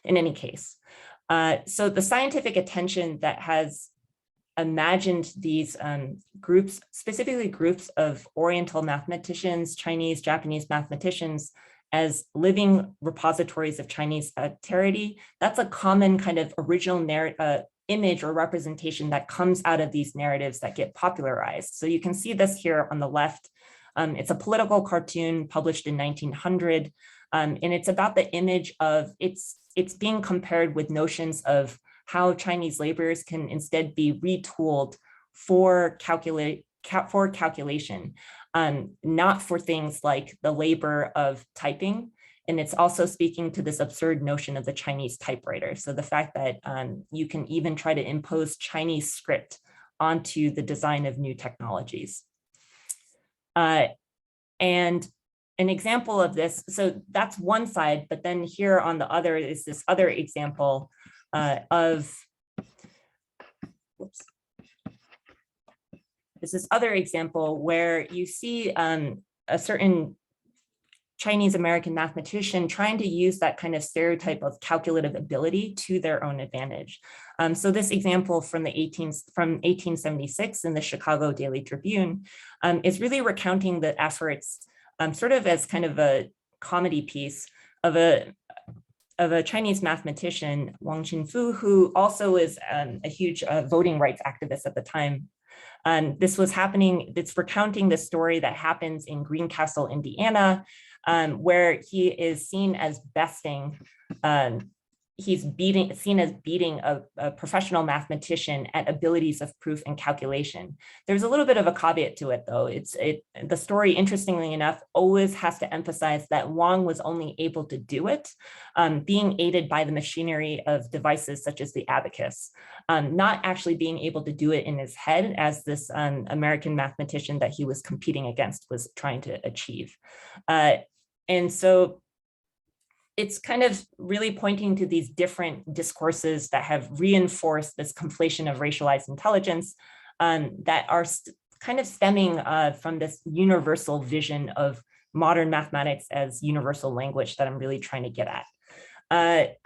any case. So the scientific attention that has imagined these groups, specifically groups of Oriental mathematicians, Chinese, Japanese mathematicians, as living repositories of Chinese alterity, that's a common kind of original image or representation that comes out of these narratives that get popularized. So you can see this here on the left. It's a political cartoon published in 1900, and it's about the image of, it's being compared with notions of how Chinese laborers can instead be retooled for calculation, not for things like the labor of typing. And it's also speaking to this absurd notion of the Chinese typewriter. So the fact that you can even try to impose Chinese script onto the design of new technologies. And an example of this, so that's one side, but then here on the other is this other example there's this other example where you see a certain Chinese American mathematician trying to use that kind of stereotype of calculative ability to their own advantage. So this example from 1876 in the Chicago Daily Tribune is really recounting the efforts, sort of as kind of a comedy piece of a Chinese mathematician, Wang Qinfu, who also is a huge voting rights activist at the time. This was happening, it's recounting the story that happens in Greencastle, Indiana, where he is seen as besting he's seen as beating a professional mathematician at abilities of proof and calculation. There's a little bit of a caveat to it, though. The story, interestingly enough, always has to emphasize that Wang was only able to do it, being aided by the machinery of devices such as the abacus, not actually being able to do it in his head as this American mathematician that he was competing against was trying to achieve. And so it's kind of really pointing to these different discourses that have reinforced this conflation of racialized intelligence that are kind of stemming from this universal vision of modern mathematics as universal language that I'm really trying to get at.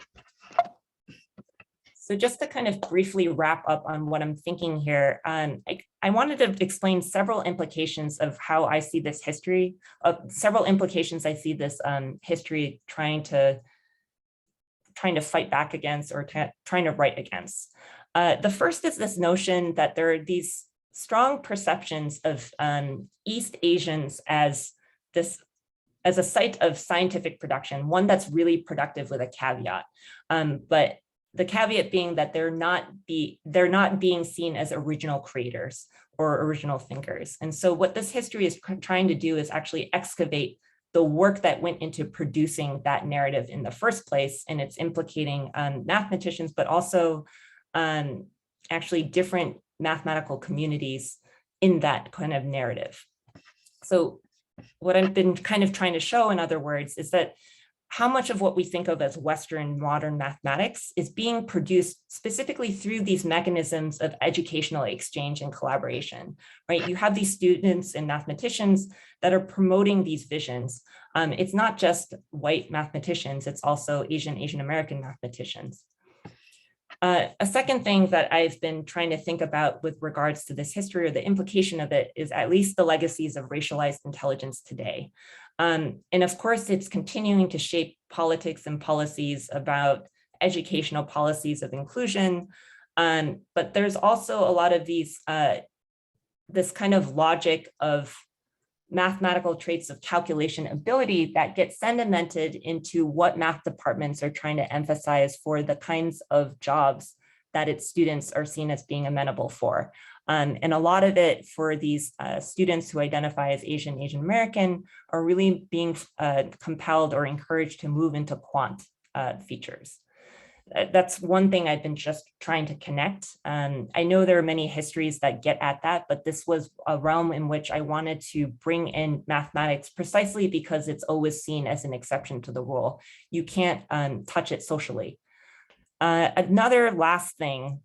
So just to kind of briefly wrap up on what I'm thinking here, I wanted to explain several implications of how I see this history, several implications I see this history trying to fight back against or trying to write against. The first is this notion that there are these strong perceptions of East Asians as a site of scientific production, one that's really productive with a caveat. But the caveat being that they're not being seen as original creators or original thinkers. And so what this history is trying to do is actually excavate the work that went into producing that narrative in the first place. And it's implicating mathematicians, but also actually different mathematical communities in that kind of narrative. So what I've been kind of trying to show, in other words, is that how much of what we think of as Western modern mathematics is being produced specifically through these mechanisms of educational exchange and collaboration, right? You have these students and mathematicians that are promoting these visions. It's not just white mathematicians, it's also Asian American mathematicians. A second thing that I've been trying to think about with regards to this history, or the implication of it, is at least the legacies of racialized intelligence today. And of course, it's continuing to shape politics and policies about educational policies of inclusion. But there's also a lot of these, this kind of logic of mathematical traits of calculation ability that get sedimented into what math departments are trying to emphasize for the kinds of jobs that its students are seen as being amenable for. And a lot of it for these students who identify as Asian American are really being compelled or encouraged to move into quant features. That's one thing I've been just trying to connect. I know there are many histories that get at that, but this was a realm in which I wanted to bring in mathematics precisely because it's always seen as an exception to the rule. You can't touch it socially. Another last thing,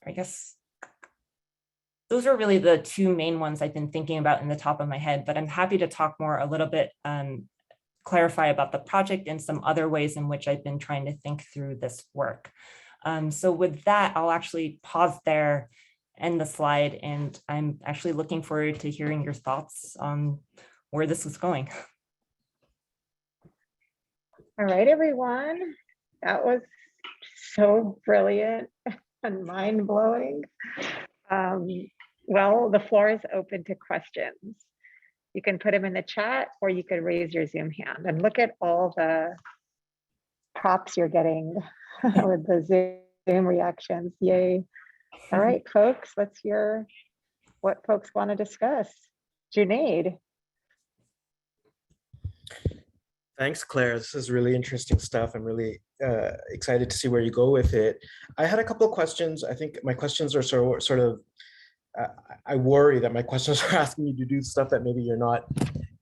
I guess, those are really the two main ones I've been thinking about in the top of my head, but I'm happy to talk more a little bit, clarify about the project and some other ways in which I've been trying to think through this work. So with that, I'll actually pause there, end the slide, and I'm actually looking forward to hearing your thoughts on where this is going. All right, everyone. That was so brilliant and mind-blowing. Well, the floor is open to questions. You can put them in the chat or you could raise your Zoom hand, and look at all the props you're getting with the Zoom reactions. Yay. All right, folks, let's hear what folks want to discuss. Junaid. Thanks, Claire. This is really interesting stuff. I'm really excited to see where you go with it. I had a couple of questions. I think my questions are sort of I worry that my questions are asking you to do stuff that maybe you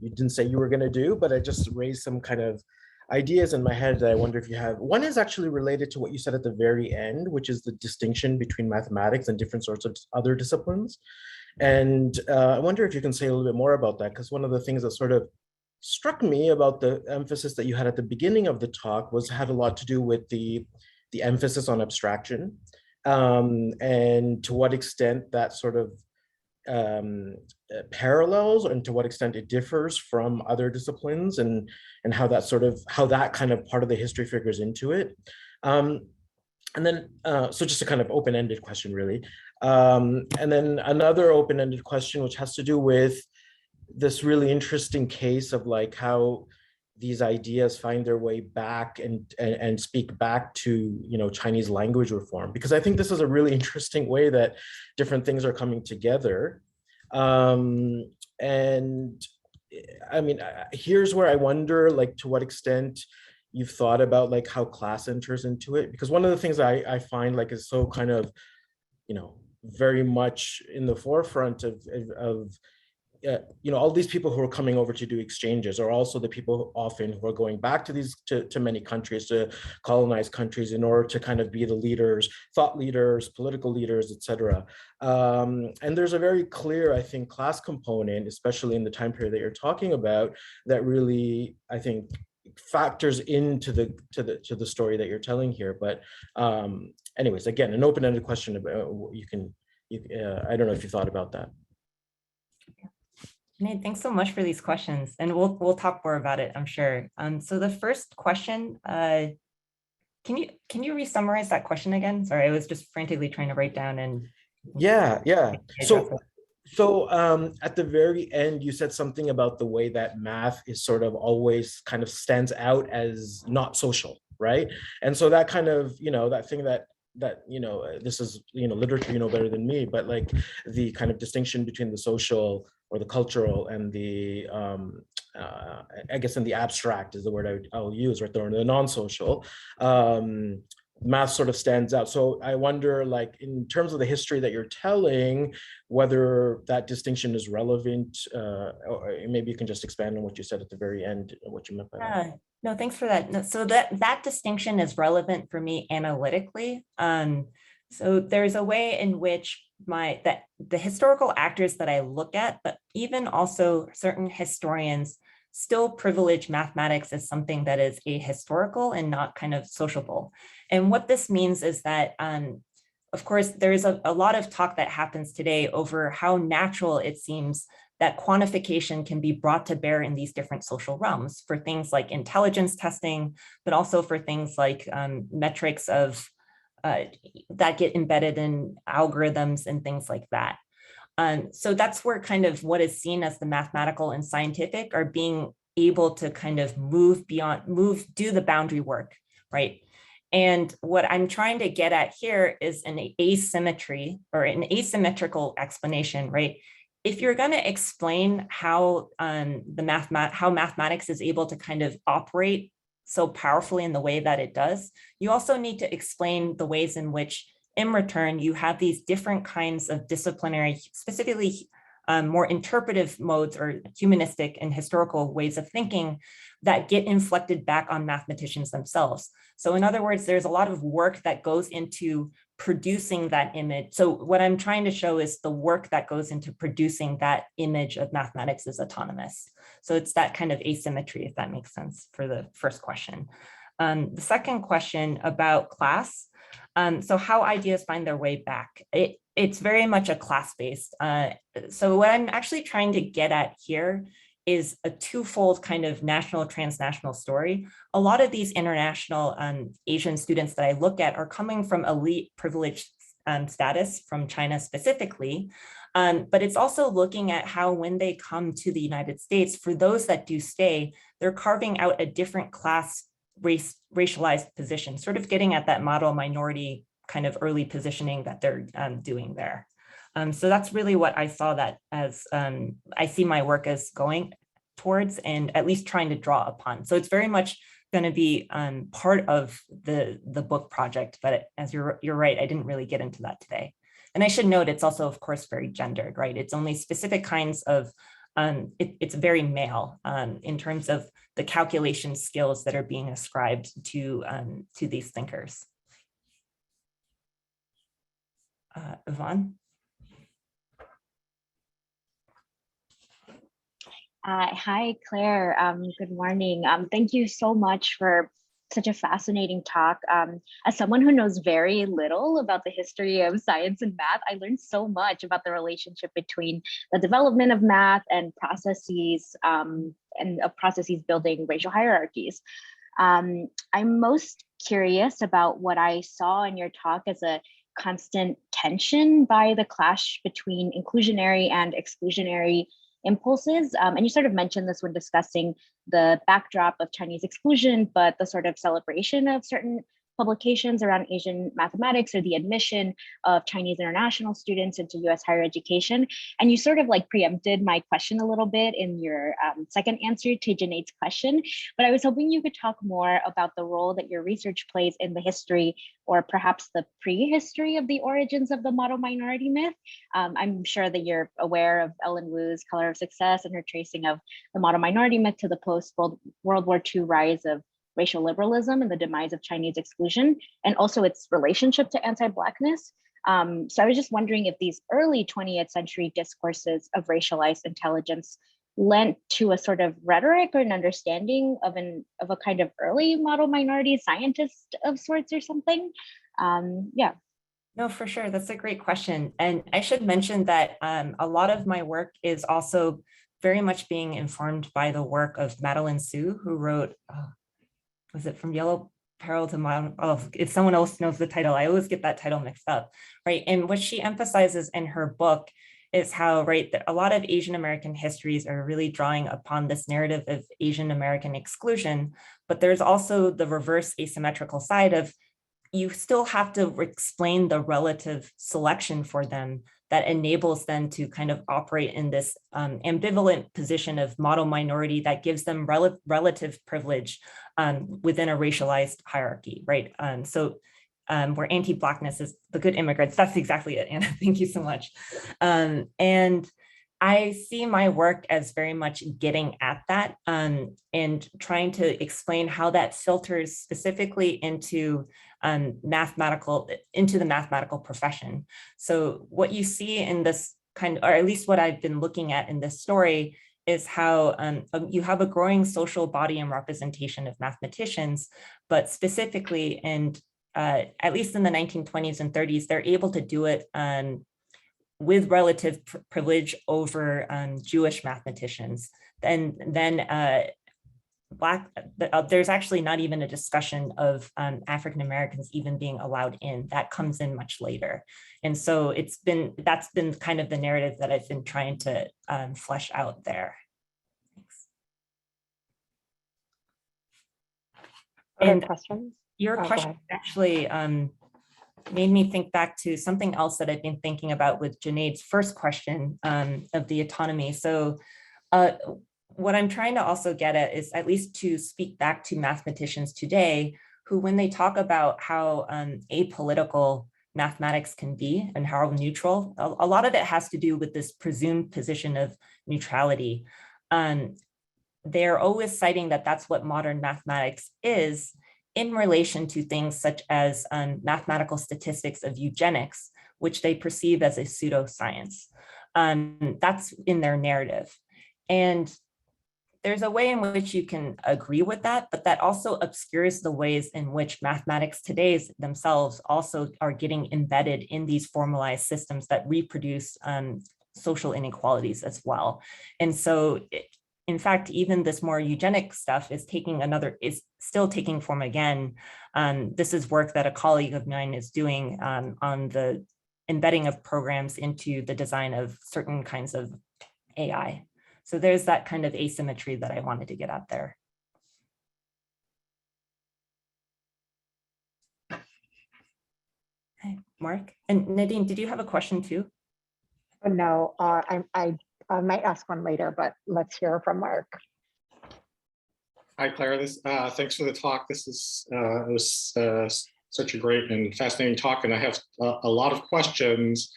didn't say you were going to do, but I just raised some kind of ideas in my head that I wonder if you have. One is actually related to what you said at the very end, which is the distinction between mathematics and different sorts of other disciplines. And I wonder if you can say a little bit more about that, because one of the things that sort of struck me about the emphasis that you had at the beginning of the talk had a lot to do with the emphasis on abstraction. And to what extent that sort of parallels, and to what extent it differs from other disciplines, and how that kind of part of the history figures into it. And then, so just a kind of open-ended question, really. And then another open-ended question, which has to do with this really interesting case of like how these ideas find their way back and speak back to, you know, Chinese language reform? Because I think this is a really interesting way that different things are coming together. And I mean, here's where I wonder, like, to what extent you've thought about like how class enters into it. Because one of the things I find like is so kind of, you know, very much in the forefront of you know, all these people who are coming over to do exchanges are also the people often who are going back to these to many countries, to colonized countries, in order to kind of be the leaders, thought leaders, political leaders, etc. And there's a very clear, I think, class component, especially in the time period that you're talking about, that really, I think, factors into the story that you're telling here. But anyways, again, an open-ended question about I don't know if you thought about that. Nate, thanks so much for these questions, and we'll talk more about it, I'm sure. So the first question, can you re-summarize that question again? Sorry, I was just frantically trying to write down and. Yeah. So at the very end, you said something about the way that math is sort of always kind of stands out as not social, right? And so that kind of, you know, that thing that you know, this is, you know, literature, you know better than me, but like the kind of distinction between the social or the cultural and the I guess in the abstract is the word I'll use, right there, or the non-social. Math sort of stands out. So I wonder, like, in terms of the history that you're telling, whether that distinction is relevant, or maybe you can just expand on what you said at the very end, what you meant by that. No, thanks for that. No, so that distinction is relevant for me analytically. So there's a way in which the historical actors that I look at, but even also certain historians, still privilege mathematics as something that is ahistorical and not kind of sociable. And what this means is that, of course, there is a lot of talk that happens today over how natural it seems that quantification can be brought to bear in these different social realms for things like intelligence testing, but also for things like metrics of that get embedded in algorithms and things like that. So that's where kind of what is seen as the mathematical and scientific are being able to kind of do the boundary work, right? And what I'm trying to get at here is an asymmetry or an asymmetrical explanation, right? If you're going to explain how mathematics is able to kind of operate so powerfully in the way that it does, you also need to explain the ways in which, in return, you have these different kinds of disciplinary, specifically more interpretive modes or humanistic and historical ways of thinking that get inflected back on mathematicians themselves. So in other words, there's a lot of work that goes into producing that image. So what I'm trying to show is the work that goes into producing that image of mathematics as autonomous. So it's that kind of asymmetry, if that makes sense, for the first question. The second question about class. So how ideas find their way back. It's very much a class-based. So what I'm actually trying to get at here is a twofold kind of national transnational story. A lot of these international Asian students that I look at are coming from elite privileged status from China specifically, but it's also looking at how when they come to the United States, for those that do stay, they're carving out a different class racialized position, sort of getting at that model minority kind of early positioning that they're doing there. So that's really what I saw that as, I see my work as going towards and at least trying to draw upon. So it's very much going to be part of the book project, but as you're right, I didn't really get into that today. And I should note, it's also, of course, very gendered, right? It's only specific kinds of, it's very male in terms of the calculation skills that are being ascribed to these thinkers. Yvonne? Hi, Claire. Good morning. Thank you so much for such a fascinating talk. As someone who knows very little about the history of science and math, I learned so much about the relationship between the development of math and processes building racial hierarchies. I'm most curious about what I saw in your talk as a constant tension by the clash between inclusionary and exclusionary impulses. And you sort of mentioned this when discussing the backdrop of Chinese exclusion, but the sort of celebration of certain publications around Asian mathematics, or the admission of Chinese international students into US higher education. And you sort of like preempted my question a little bit in your second answer to Junaid's question, but I was hoping you could talk more about the role that your research plays in the history, or perhaps the prehistory of the origins of the model minority myth. I'm sure that you're aware of Ellen Wu's Color of Success and her tracing of the model minority myth to the post-World War II rise of racial liberalism and the demise of Chinese exclusion, and also its relationship to anti-Blackness. So I was just wondering if these early 20th century discourses of racialized intelligence lent to a sort of rhetoric or an understanding of a kind of early model minority scientist of sorts or something. Yeah. No, for sure. That's a great question. And I should mention that a lot of my work is also very much being informed by the work of Madeline Su, who wrote, was it From Yellow Peril to Modern? Oh, if someone else knows the title, I always get that title mixed up, right? And what she emphasizes in her book is how, right, that a lot of Asian American histories are really drawing upon this narrative of Asian American exclusion, but there's also the reverse asymmetrical side of you still have to explain the relative selection for them that enables them to kind of operate in this ambivalent position of model minority that gives them relative privilege within a racialized hierarchy, right? Where anti-Blackness is the good immigrants. That's exactly it, Anna. Thank you so much. And I see my work as very much getting at that and trying to explain how that filters specifically into the mathematical profession. So what you see in this kind of, or at least what I've been looking at in this story, is how you have a growing social body and representation of mathematicians, but specifically, and at least in the 1920s and 30s, they're able to do it with relative privilege over Jewish mathematicians. And then there's actually not even a discussion of African Americans even being allowed in. That comes in much later. And so that's been kind of the narrative that I've been trying to flesh out there. Thanks. Other And questions? your question actually made me think back to something else that I've been thinking about with Junaid's first question of the autonomy. So what I'm trying to also get at is at least to speak back to mathematicians today, who when they talk about how apolitical mathematics can be and how neutral, a lot of it has to do with this presumed position of neutrality. They're always citing that that's what modern mathematics is, in relation to things such as mathematical statistics of eugenics, which they perceive as a pseudoscience. That's in their narrative. And there's a way in which you can agree with that, but that also obscures the ways in which mathematics today themselves also are getting embedded in these formalized systems that reproduce social inequalities as well. And so in fact, even this more eugenic stuff is still taking form again. This is work that a colleague of mine is doing on the embedding of programs into the design of certain kinds of AI. So there's that kind of asymmetry that I wanted to get at there. Okay, Mark. And Nadine, did you have a question too? No, I might ask one later, but let's hear from Mark. Hi, Claire. Thanks for the talk. This is it was such a great and fascinating talk, and I have a lot of questions.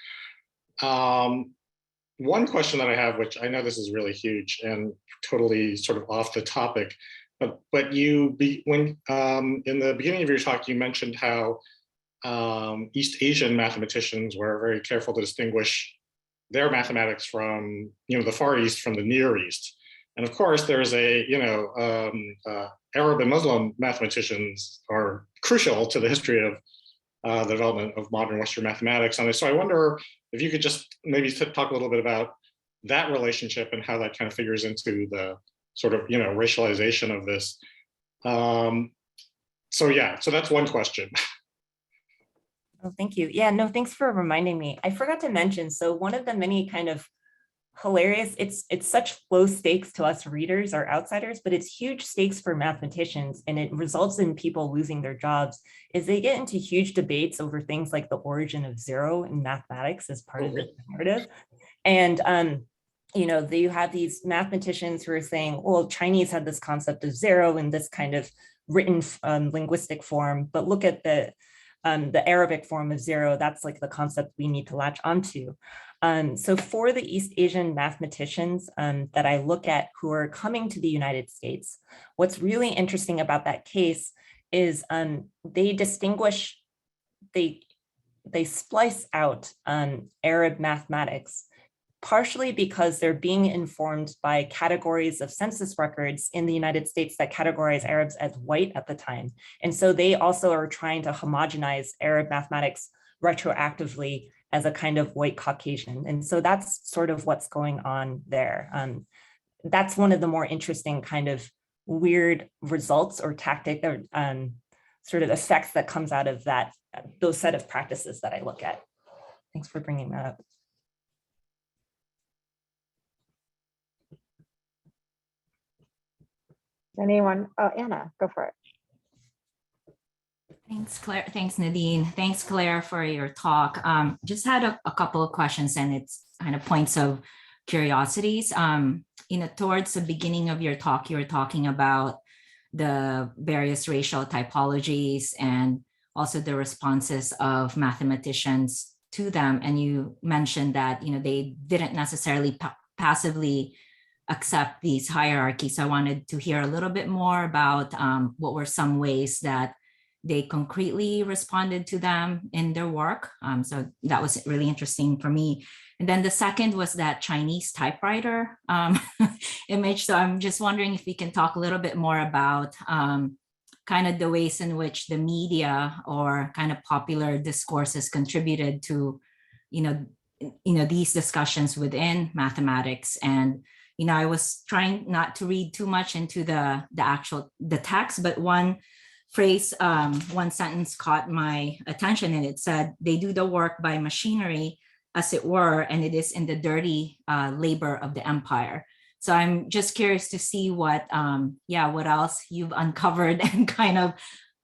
One question that I have, which I know this is really huge and totally sort of off the topic, but when in the beginning of your talk, you mentioned how East Asian mathematicians were very careful to distinguish their mathematics from, the Far East from the Near East. And of course, there's Arab and Muslim mathematicians are crucial to the history of the development of modern Western mathematics. And so I wonder if you could just maybe talk a little bit about that relationship and how that kind of figures into the sort of, racialization of this. So that's one question. Oh, thank you. Yeah, no, thanks for reminding me. I forgot to mention, so one of the many kind of hilarious. It's such low stakes to us readers or outsiders, but it's huge stakes for mathematicians, and it results in people losing their jobs is they get into huge debates over things like the origin of zero in mathematics as part of the narrative. And you know, you have these mathematicians who are saying, well, Chinese had this concept of zero in this kind of written linguistic form, but look at the Arabic form of zero. That's like the concept we need to latch onto. So for the East Asian mathematicians that I look at who are coming to the United States, what's really interesting about that case is they distinguish, they splice out Arab mathematics, partially because they're being informed by categories of census records in the United States that categorize Arabs as white at the time. And so they also are trying to homogenize Arab mathematics retroactively as a kind of white Caucasian. And so that's sort of what's going on there. That's one of the more interesting kind of weird results or tactic or sort of effects that comes out of that, those set of practices that I look at. Thanks for bringing that up. Anyone? Oh, Anna, go for it. Thanks, Claire. Thanks, Nadine. Thanks, Claire, for your talk. Just had a couple of questions, and it's kind of points of curiosities. You know, towards the beginning of your talk, you were talking about the various racial typologies and also the responses of mathematicians to them. And you mentioned that, you know, they didn't necessarily passively accept these hierarchies. So I wanted to hear a little bit more about what were some ways that they concretely responded to them in their work. So that was really interesting for me. And then the second was that Chinese typewriter image. So I'm just wondering if we can talk a little bit more about kind of the ways in which the media or kind of popular discourses contributed to, you know, these discussions within mathematics. And you know, I was trying not to read too much into the text, but one phrase, one sentence caught my attention, and it said, they do the work by machinery, as it were, and it is in the dirty labor of the empire. So I'm just curious to see what else you've uncovered and kind of,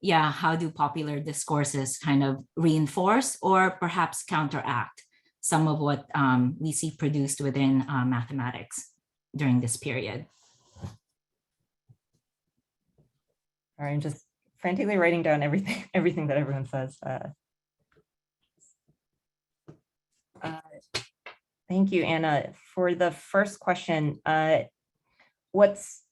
how do popular discourses kind of reinforce or perhaps counteract some of what we see produced within mathematics during this period. All right, I'm just frantically writing down everything that everyone says. Thank you, Anna. For the first question, what's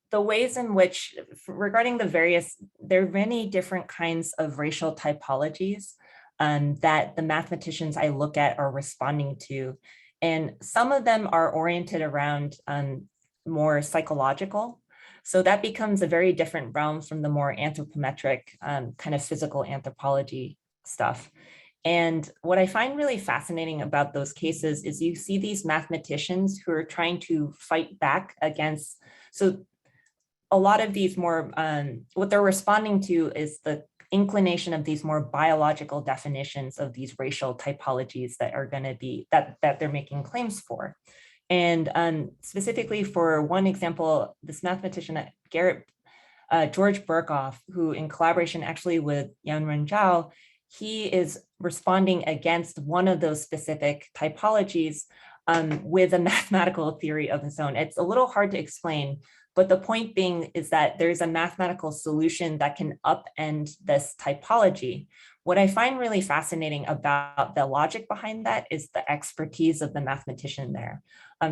the ways in which, regarding the various, there are many different kinds of racial typologies that the mathematicians I look at are responding to. And some of them are oriented around more psychological. So that becomes a very different realm from the more anthropometric kind of physical anthropology stuff. And what I find really fascinating about those cases is you see these mathematicians who are trying to fight back against, so a lot of these more, what they're responding to is the inclination of these more biological definitions of these racial typologies that are going to be, that they're making claims for. And specifically for one example, this mathematician, George Berkoff, who in collaboration actually with Yanren Zhao, he is responding against one of those specific typologies with a mathematical theory of his own. It's a little hard to explain, but the point being is that there's a mathematical solution that can upend this typology. What I find really fascinating about the logic behind that is the expertise of the mathematician there.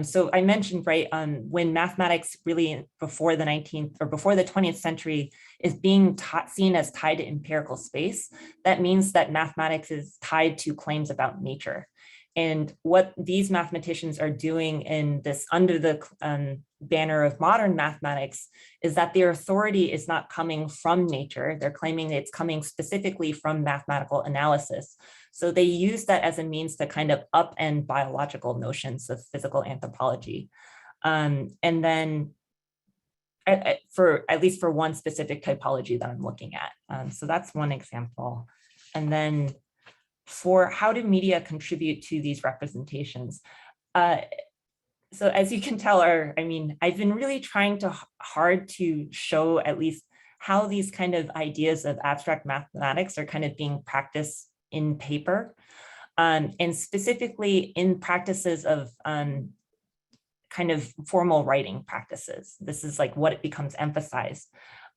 So I mentioned, right, when mathematics really before the 20th century is being seen as tied to empirical space, that means that mathematics is tied to claims about nature. And what these mathematicians are doing in this, under the banner of modern mathematics, is that their authority is not coming from nature. They're claiming it's coming specifically from mathematical analysis. So they use that as a means to kind of upend biological notions of physical anthropology. And then for at least for one specific typology that I'm looking at. So that's one example. And then for how do media contribute to these representations? So as you can tell, I've been really trying hard to show at least how these kind of ideas of abstract mathematics are kind of being practiced in paper, and specifically in practices of kind of formal writing practices. This is like what it becomes emphasized.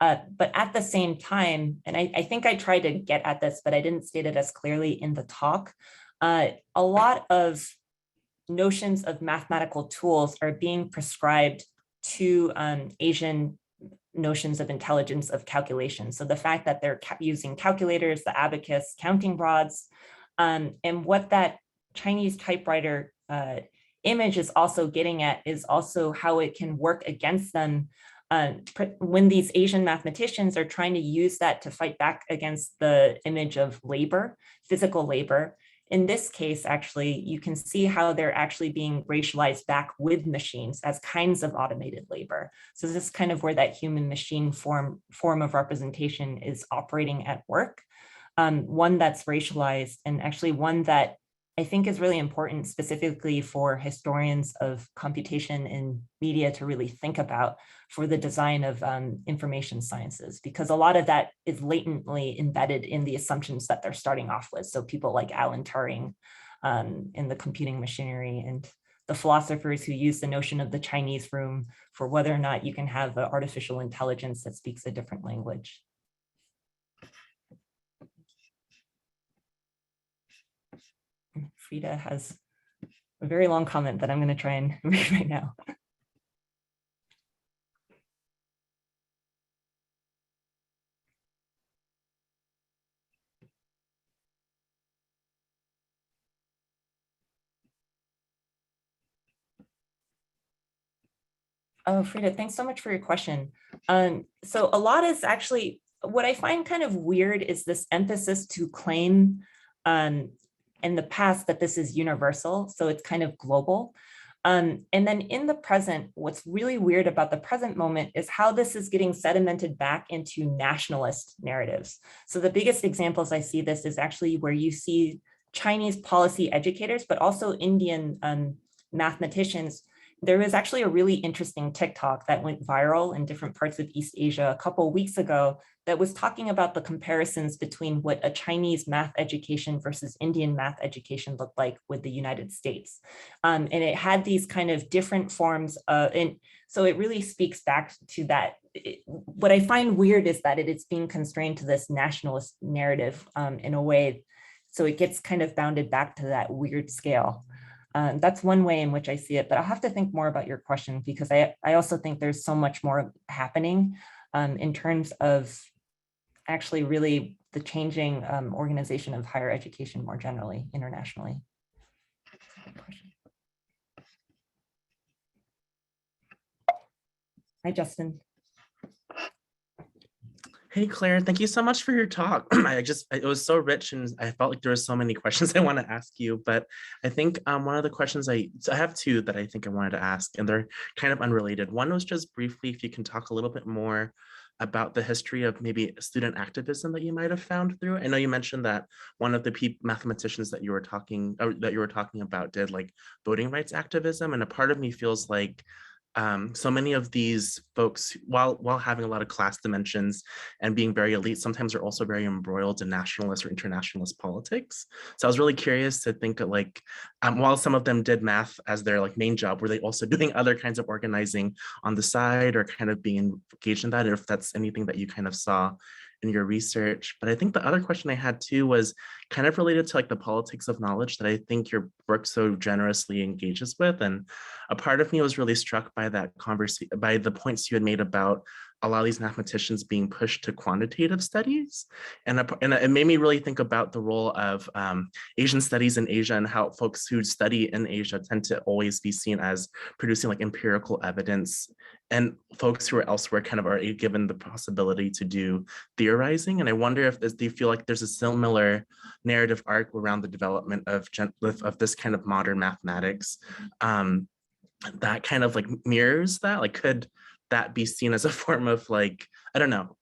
But at the same time, and I think I tried to get at this, but I didn't state it as clearly in the talk, a lot of notions of mathematical tools are being prescribed to Asian notions of intelligence of calculation. So the fact that they're using calculators, the abacus, counting rods, and what that Chinese typewriter image is also getting at is also how it can work against them when these Asian mathematicians are trying to use that to fight back against the image of labor, physical labor. In this case, actually, you can see how they're actually being racialized back with machines as kinds of automated labor. So this is kind of where that human machine form of representation is operating at work. One that's racialized, and actually one that I think is really important specifically for historians of computation and media to really think about for the design of information sciences, because a lot of that is latently embedded in the assumptions that they're starting off with. So people like Alan Turing in the computing machinery, and the philosophers who use the notion of the Chinese room for whether or not you can have an artificial intelligence that speaks a different language. Frida has a very long comment that I'm going to try and read right now. Oh, Frida, thanks so much for your question. So a lot is actually, what I find kind of weird is this emphasis to claim in the past that this is universal, so it's kind of global. And then in the present, what's really weird about the present moment is how this is getting sedimented back into nationalist narratives. So the biggest examples I see this is actually where you see Chinese policy educators, but also Indian mathematicians. There was actually a really interesting TikTok that went viral in different parts of East Asia a couple of weeks ago that was talking about the comparisons between what a Chinese math education versus Indian math education looked like with the United States. And it had these kind of different forms of, and so it really speaks back to that. What I find weird is that it is being constrained to this nationalist narrative in a way, so it gets kind of bounded back to that weird scale. That's one way in which I see it, but I'll have to think more about your question, because I also think there's so much more happening in terms of actually really the changing organization of higher education more generally, internationally. Hi, Justin. Hey, Claire, thank you so much for your talk. It was so rich, and I felt like there were so many questions I want to ask you, but I think one of the questions I have two that I think I wanted to ask, and they're kind of unrelated. One was just briefly, if you can talk a little bit more about the history of maybe student activism that you might have found through. I know you mentioned that one of the mathematicians that you were talking about did like voting rights activism, and a part of me feels like so many of these folks, while having a lot of class dimensions and being very elite, sometimes are also very embroiled in nationalist or internationalist politics. So I was really curious to think of like, while some of them did math as their like main job, were they also doing other kinds of organizing on the side or kind of being engaged in that, or if that's anything that you kind of saw in your research? But I think the other question I had too was kind of related to like the politics of knowledge that I think your work so generously engages with. And a part of me was really struck by that conversation, by the points you had made about a lot of these mathematicians being pushed to quantitative studies. And it made me really think about the role of Asian studies in Asia, and how folks who study in Asia tend to always be seen as producing like empirical evidence, and folks who are elsewhere kind of are given the possibility to do theorizing. And I wonder if do you feel like there's a similar narrative arc around the development of this kind of modern mathematics that kind of like mirrors that? Like, could that be seen as a form of like, I don't know,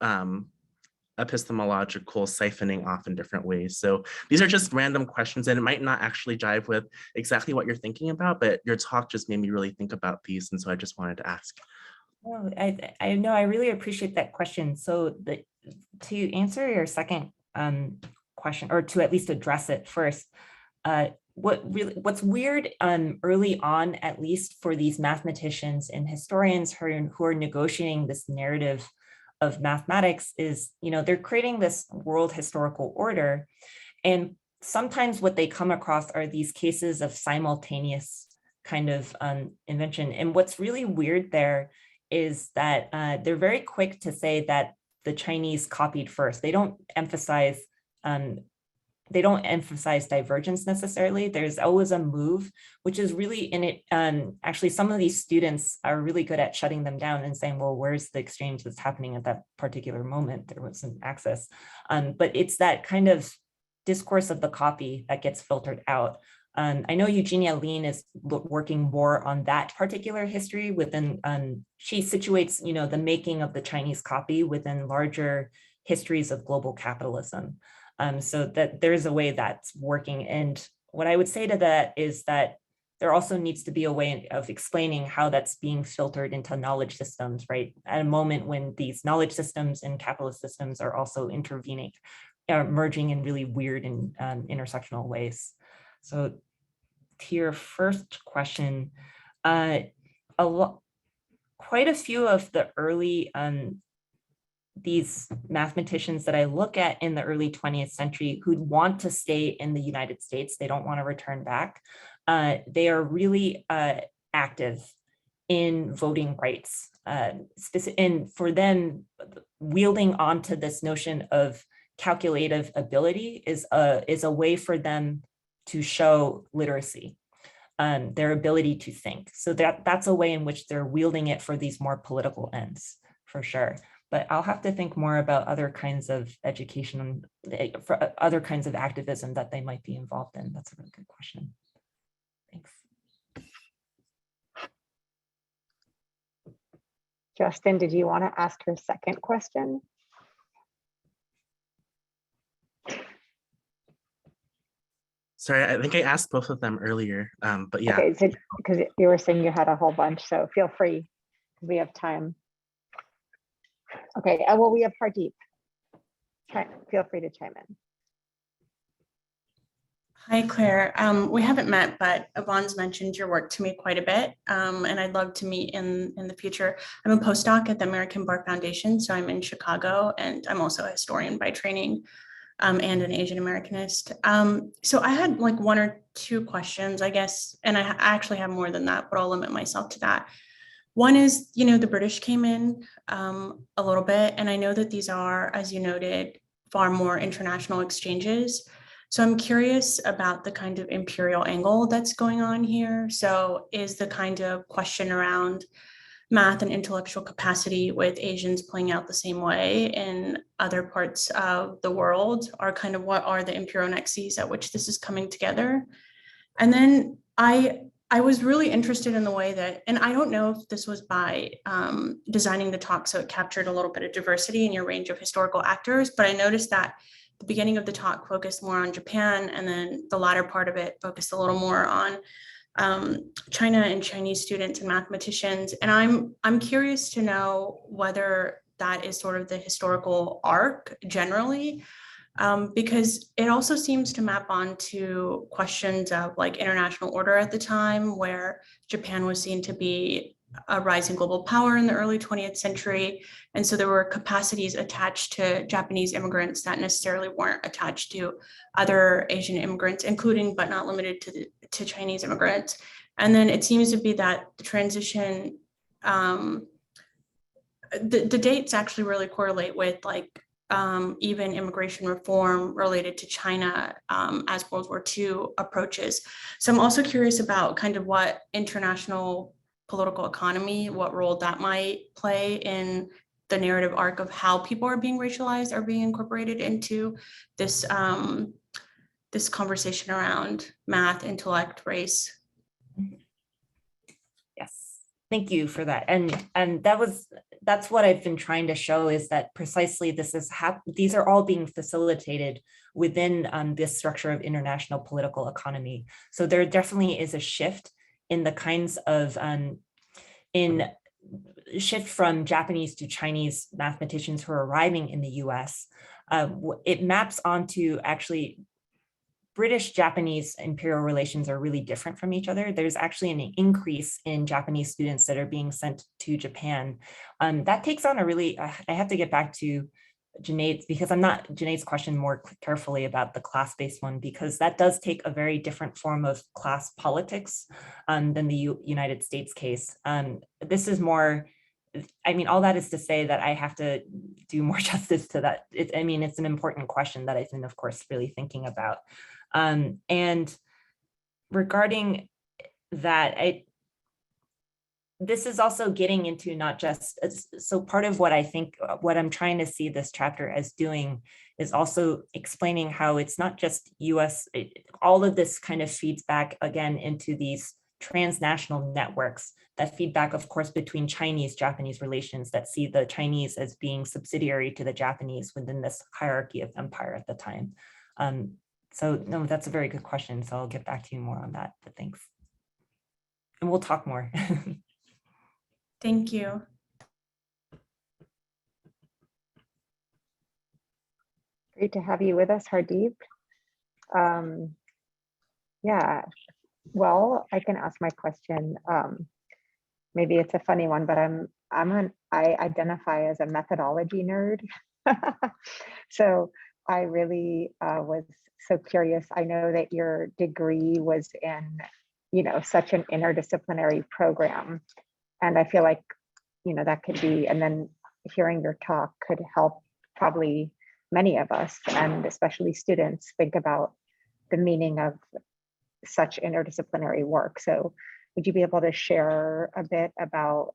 epistemological siphoning off in different ways. So these are just random questions, and it might not actually jive with exactly what you're thinking about, but your talk just made me really think about these. And so I just wanted to ask. Oh, I know, I really appreciate that question. So to answer your second question, or to at least address it first, what's weird early on, at least for these mathematicians and historians who are negotiating this narrative of mathematics, is, they're creating this world historical order, and sometimes what they come across are these cases of simultaneous kind of invention. And what's really weird there is that they're very quick to say that the Chinese copied first. They don't emphasize divergence necessarily. There's always a move, which is really in it. Actually, some of these students are really good at shutting them down and saying, well, where's the exchange that's happening at that particular moment? There wasn't access. But it's that kind of discourse of the copy that gets filtered out. I know Eugenia Lean is working more on that particular history within, she situates, the making of the Chinese copy within larger histories of global capitalism. So that there's a way that's working. And what I would say to that is that there also needs to be a way of explaining how that's being filtered into knowledge systems, right? At a moment when these knowledge systems and capitalist systems are also intervening, merging in really weird and intersectional ways. So to your first question, quite a few of the early these mathematicians that I look at in the early 20th century who'd want to stay in the United States, they don't want to return back. They are really active in voting rights. And for them, wielding onto this notion of calculative ability is a way for them to show literacy, their ability to think. So that's a way in which they're wielding it for these more political ends, for sure. But I'll have to think more about other kinds of education, for other kinds of activism that they might be involved in. That's a really good question. Thanks. Justin, did you want to ask her second question? Sorry, I think I asked both of them earlier, but yeah. Okay, so because you were saying you had a whole bunch, so feel free. We have time. Okay, well, we have Hardeep. Feel free to chime in. Hi, Claire. We haven't met, but Yvonne's mentioned your work to me quite a bit, and I'd love to meet in the future. I'm a postdoc at the American Bar Foundation, so I'm in Chicago, and I'm also a historian by training, and an Asian Americanist. So I had like one or two questions, I guess, and I actually have more than that, but I'll limit myself to that. One is, the British came in a little bit, and I know that these are, as you noted, far more international exchanges. So I'm curious about the kind of imperial angle that's going on here. So is the kind of question around math and intellectual capacity with Asians playing out the same way in other parts of the world, are kind of what are the imperial nexus at which this is coming together? And then I was really interested in the way that, and I don't know if this was by designing the talk so it captured a little bit of diversity in your range of historical actors, but I noticed that the beginning of the talk focused more on Japan, and then the latter part of it focused a little more on China and Chinese students and mathematicians. And I'm curious to know whether that is sort of the historical arc generally, because it also seems to map onto questions of like international order at the time, where Japan was seen to be a rising global power in the early 20th century. And so there were capacities attached to Japanese immigrants that necessarily weren't attached to other Asian immigrants, including but not limited to Chinese immigrants. And then it seems to be that the transition, the dates actually really correlate with like even immigration reform related to China as World War II approaches. So I'm also curious about kind of what international political economy, what role that might play in the narrative arc of how people are being racialized, are being incorporated into this, this conversation around math, intellect, race. Yes, thank you for that. And that was that's what I've been trying to show, is that precisely these are all being facilitated within this structure of international political economy. So there definitely is a shift in the kinds of shift from Japanese to Chinese mathematicians who are arriving in the US. It maps onto actually British-Japanese imperial relations are really different from each other. There's actually an increase in Japanese students that are being sent to Japan. That takes on a really, I have to get back to Junaid's, because Junaid's question more carefully about the class-based one, because that does take a very different form of class politics than the United States case. This is more, I mean, all that is to say that I have to do more justice to that. I mean, it's an important question that I've been, of course, really thinking about. And regarding that, this is also getting into not just, so part of what I think, what I'm trying to see this chapter as doing is also explaining how it's not just US, all of this kind of feeds back again into these transnational networks that feed back, of course, between Chinese-Japanese relations that see the Chinese as being subsidiary to the Japanese within this hierarchy of empire at the time. So no, that's a very good question. So I'll get back to you more on that, but thanks. And we'll talk more. Thank you. Great to have you with us, Hardeep. Yeah, well, I can ask my question. Maybe it's a funny one, but I identify as a methodology nerd. So I really was so curious. I know that your degree was in, such an interdisciplinary program. And I feel like, that could be, and then hearing your talk could help probably many of us, and especially students, think about the meaning of such interdisciplinary work. So would you be able to share a bit about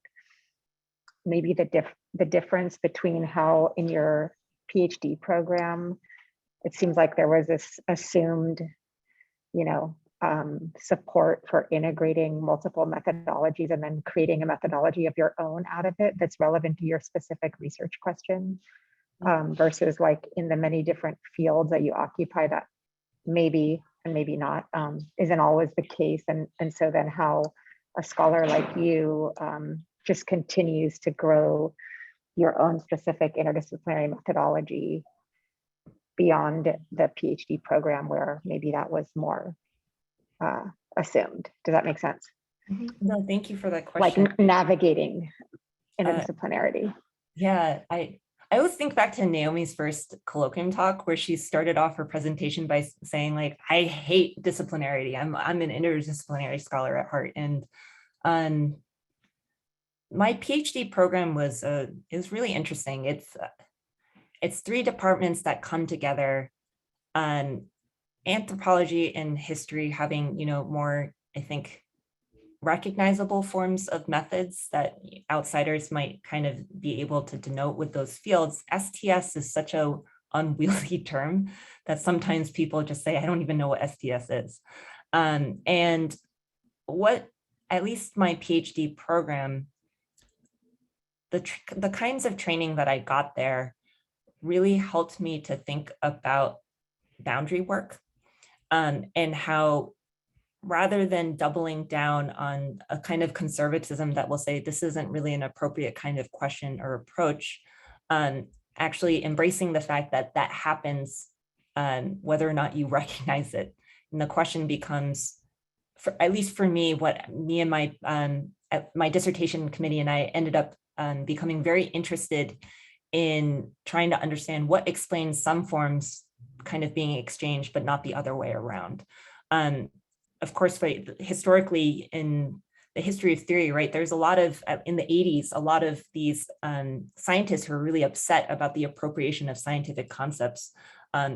maybe the difference between how in your PhD program, it seems like there was this assumed, support for integrating multiple methodologies and then creating a methodology of your own out of it that's relevant to your specific research question, versus like in the many different fields that you occupy that maybe and maybe not isn't always the case. And so then how a scholar like you just continues to grow your own specific interdisciplinary methodology beyond the PhD program, where maybe that was more assumed. Does that make sense? No, thank you for that question. Like navigating interdisciplinarity. Yeah, I always think back to Naomi's first colloquium talk, where she started off her presentation by saying, like, I hate disciplinarity. I'm an interdisciplinary scholar at heart. And my PhD program was really interesting. It's 3 departments that come together, anthropology and history having, more, I think, recognizable forms of methods that outsiders might kind of be able to denote with those fields. STS is such a unwieldy term that sometimes people just say, I don't even know what STS is. And what, at least my PhD program, the kinds of training that I got there really helped me to think about boundary work, and how, rather than doubling down on a kind of conservatism that will say this isn't really an appropriate kind of question or approach, actually embracing the fact that that happens, whether or not you recognize it. And the question becomes, at least for me, what me and my dissertation committee and I ended up becoming very interested in trying to understand what explains some forms kind of being exchanged, but not the other way around. Of course, historically in the history of theory, right, there's a lot of, in the 80s, a lot of these scientists who are really upset about the appropriation of scientific concepts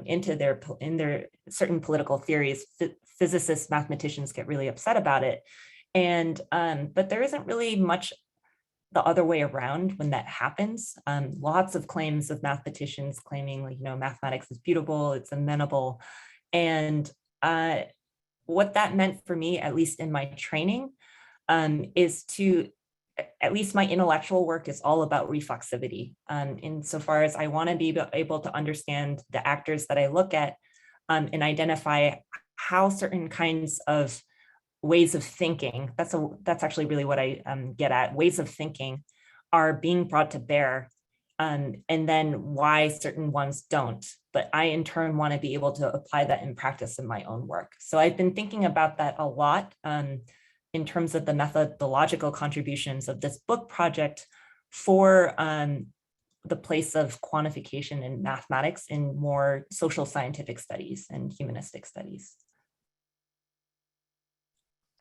into their certain political theories. Physicists, mathematicians get really upset about it. And, but there isn't really much the other way around when that happens. Lots of claims of mathematicians claiming, like, mathematics is beautiful, it's amenable. And what that meant for me, at least in my training, is to at least my intellectual work is all about reflexivity. Insofar as I want to be able to understand the actors that I look at and identify how certain kinds of ways of thinking, that's actually really what I get at, ways of thinking are being brought to bear, and then why certain ones don't. But I in turn want to be able to apply that in practice in my own work. So I've been thinking about that a lot in terms of the methodological contributions of this book project for the place of quantification in mathematics in more social scientific studies and humanistic studies,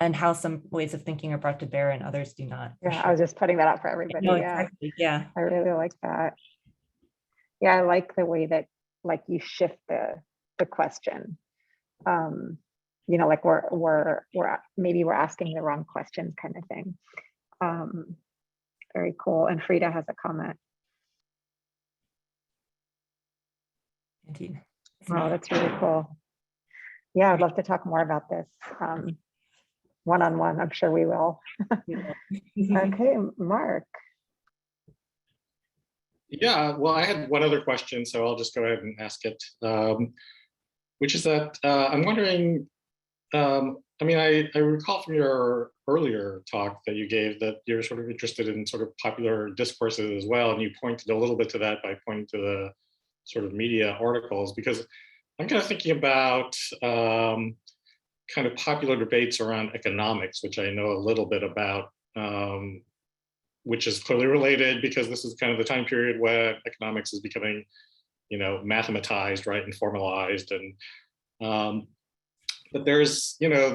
and how some ways of thinking are brought to bear and others do not. Yeah, I was just putting that out for everybody. No, Yeah, exactly. Yeah. I really like that. Yeah, I like the way that like you shift the question. You know, like maybe we're asking the wrong questions kind of thing. Very cool. And Frida has a comment. Indeed. Wow, that's really cool. Yeah, I'd love to talk more about this one-on-one. I'm sure we will. Okay, Mark. Yeah, well, I had one other question, so I'll just go ahead and ask it, which is that I'm wondering, I mean, I recall from your earlier talk that you gave that you're sort of interested in sort of popular discourses as well, and you pointed a little bit to that by pointing to the sort of media articles, because I'm kind of thinking about kind of popular debates around economics, which I know a little bit about, which is clearly related because this is kind of the time period when economics is becoming, you know, mathematized, right, and formalized. And but there's, you know,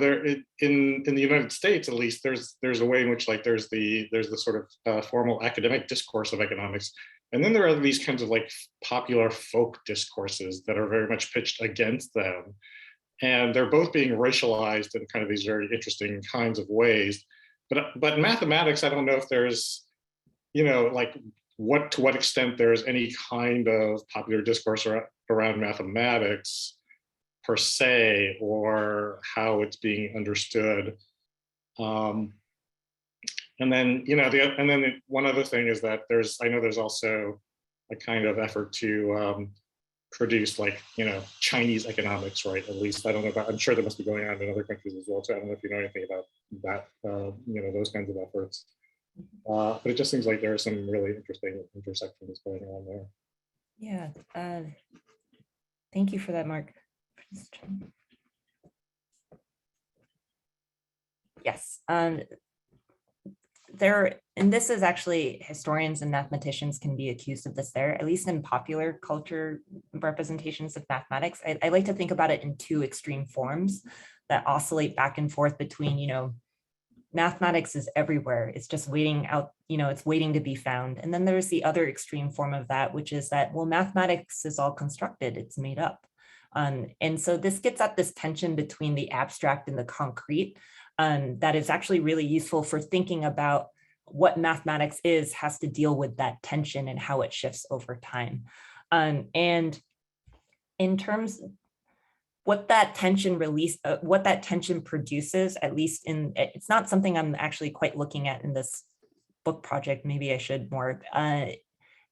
in the United States, at least, there's a way in which like there's the sort of formal academic discourse of economics, and then there are these kinds of like popular folk discourses that are very much pitched against them, and they're both being racialized in kind of these very interesting kinds of ways. But in mathematics, I don't know if there's, you know, like to what extent there's any kind of popular discourse around mathematics per se, or how it's being understood. And then, you know, one other thing is that I know there's also a kind of effort to produce like, you know, Chinese economics, right? At least I don't know about, I'm sure that must be going on in other countries as well. So I don't know if you know anything about that, you know, those kinds of efforts. But it just seems like there are some really interesting intersections going on there. Yeah, thank you for that, Mark. Yes, and this is actually, historians and mathematicians can be accused of this there, at least in popular culture representations of mathematics. I like to think about it in two extreme forms that oscillate back and forth between, you know, mathematics is everywhere. It's just waiting out, you know, it's waiting to be found. And then there's the other extreme form of that, which is that, well, mathematics is all constructed, it's made up. And so this gets at this tension between the abstract and the concrete that is actually really useful for thinking about what mathematics has to deal with that tension and how it shifts over time. And in terms of what that tension what that tension produces, at least it's not something I'm actually quite looking at in this book project, maybe I should more,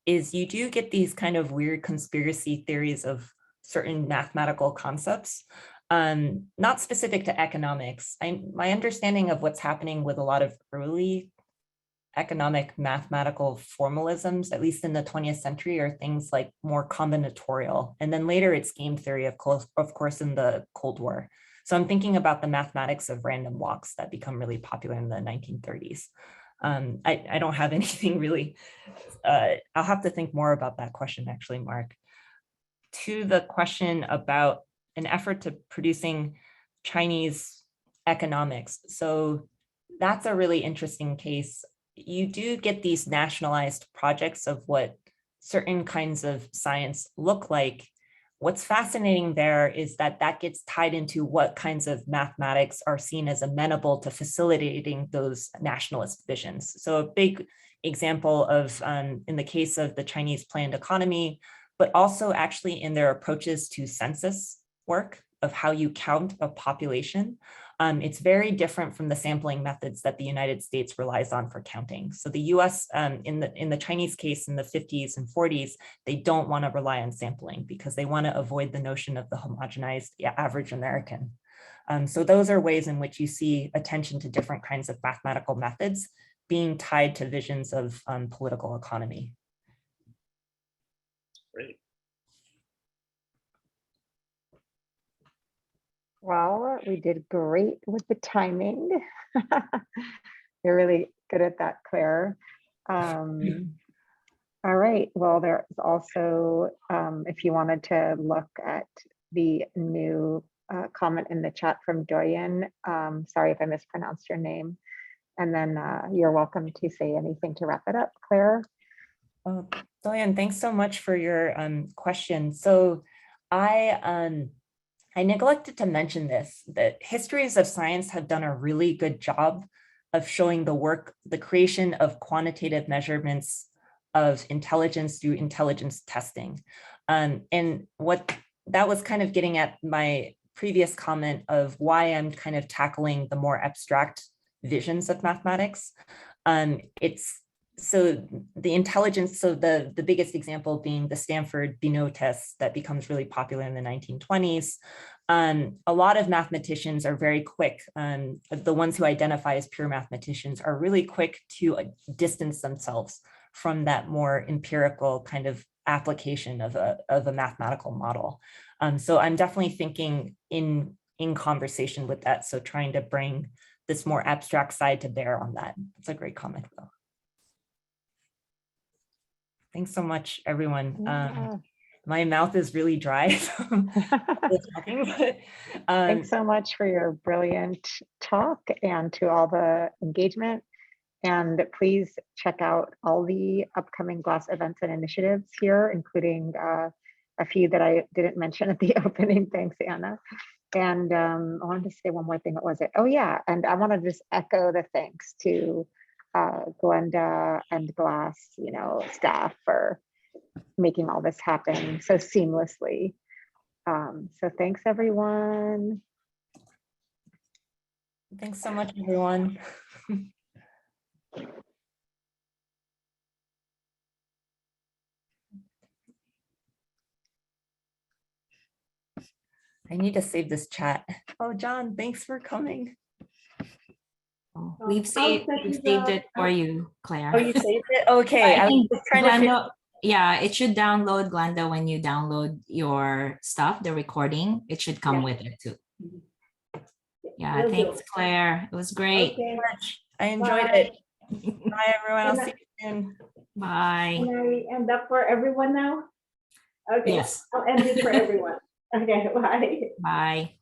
is you do get these kind of weird conspiracy theories of certain mathematical concepts, not specific to economics. My understanding of what's happening with a lot of early economic mathematical formalisms, at least in the 20th century, are things like more combinatorial. And then later it's game theory, of course, in the Cold War. So I'm thinking about the mathematics of random walks that become really popular in the 1930s. I don't have anything really, I'll have to think more about that question actually, Mark. To the question about an effort to producing Chinese economics. So that's a really interesting case. You do get these nationalized projects of what certain kinds of science look like. What's fascinating there is that gets tied into what kinds of mathematics are seen as amenable to facilitating those nationalist visions. So a big example of, in the case of the Chinese planned economy, but also actually in their approaches to census work of how you count a population, It's very different from the sampling methods that the United States relies on for counting. So the US, in the Chinese case in the 50s and 40s, they don't want to rely on sampling because they want to avoid the notion of the homogenized average American. So those are ways in which you see attention to different kinds of mathematical methods being tied to visions of political economy. Great. Well, we did great with the timing. You're really good at that, Claire. All right, well, there's also, if you wanted to look at the new comment in the chat from Doyen, sorry if I mispronounced your name, and then you're welcome to say anything to wrap it up, Claire. Oh, Doyen, thanks so much for your question. So I neglected to mention this, that histories of science have done a really good job of showing the creation of quantitative measurements of intelligence through intelligence testing. And what that was kind of getting at my previous comment of why I'm kind of tackling the more abstract visions of mathematics. So the intelligence, so the biggest example being the Stanford Binet test that becomes really popular in the 1920s. A lot of mathematicians are very quick, the ones who identify as pure mathematicians are really quick to distance themselves from that more empirical kind of application of a mathematical model. So I'm definitely thinking in conversation with that. So trying to bring this more abstract side to bear on that. It's a great comment though. Thanks so much, everyone. Yeah. My mouth is really dry. Thanks so much for your brilliant talk and to all the engagement. And please check out all the upcoming GLAS events and initiatives here, including a few that I didn't mention at the opening. Thanks, Anna. And I wanted to say one more thing. What was it? Oh yeah, and I want to just echo the thanks to Glenda and GLAS, staff for making all this happen so seamlessly. So thanks, everyone. Thanks so much, everyone. I need to save this chat. Oh, John, thanks for coming. Oh, we've saved it for you, Claire. Oh, you saved it? Okay. I think was trying to Glenda, yeah, it should download, Glenda, when you download your stuff, the recording, it should come with it too. Yeah, thanks, Claire. It was great. Okay. I enjoyed it. Bye, everyone. I'll see you soon. Bye. Can I end up for everyone now? Okay. Yes. I'll end it for everyone. Okay, bye. Bye.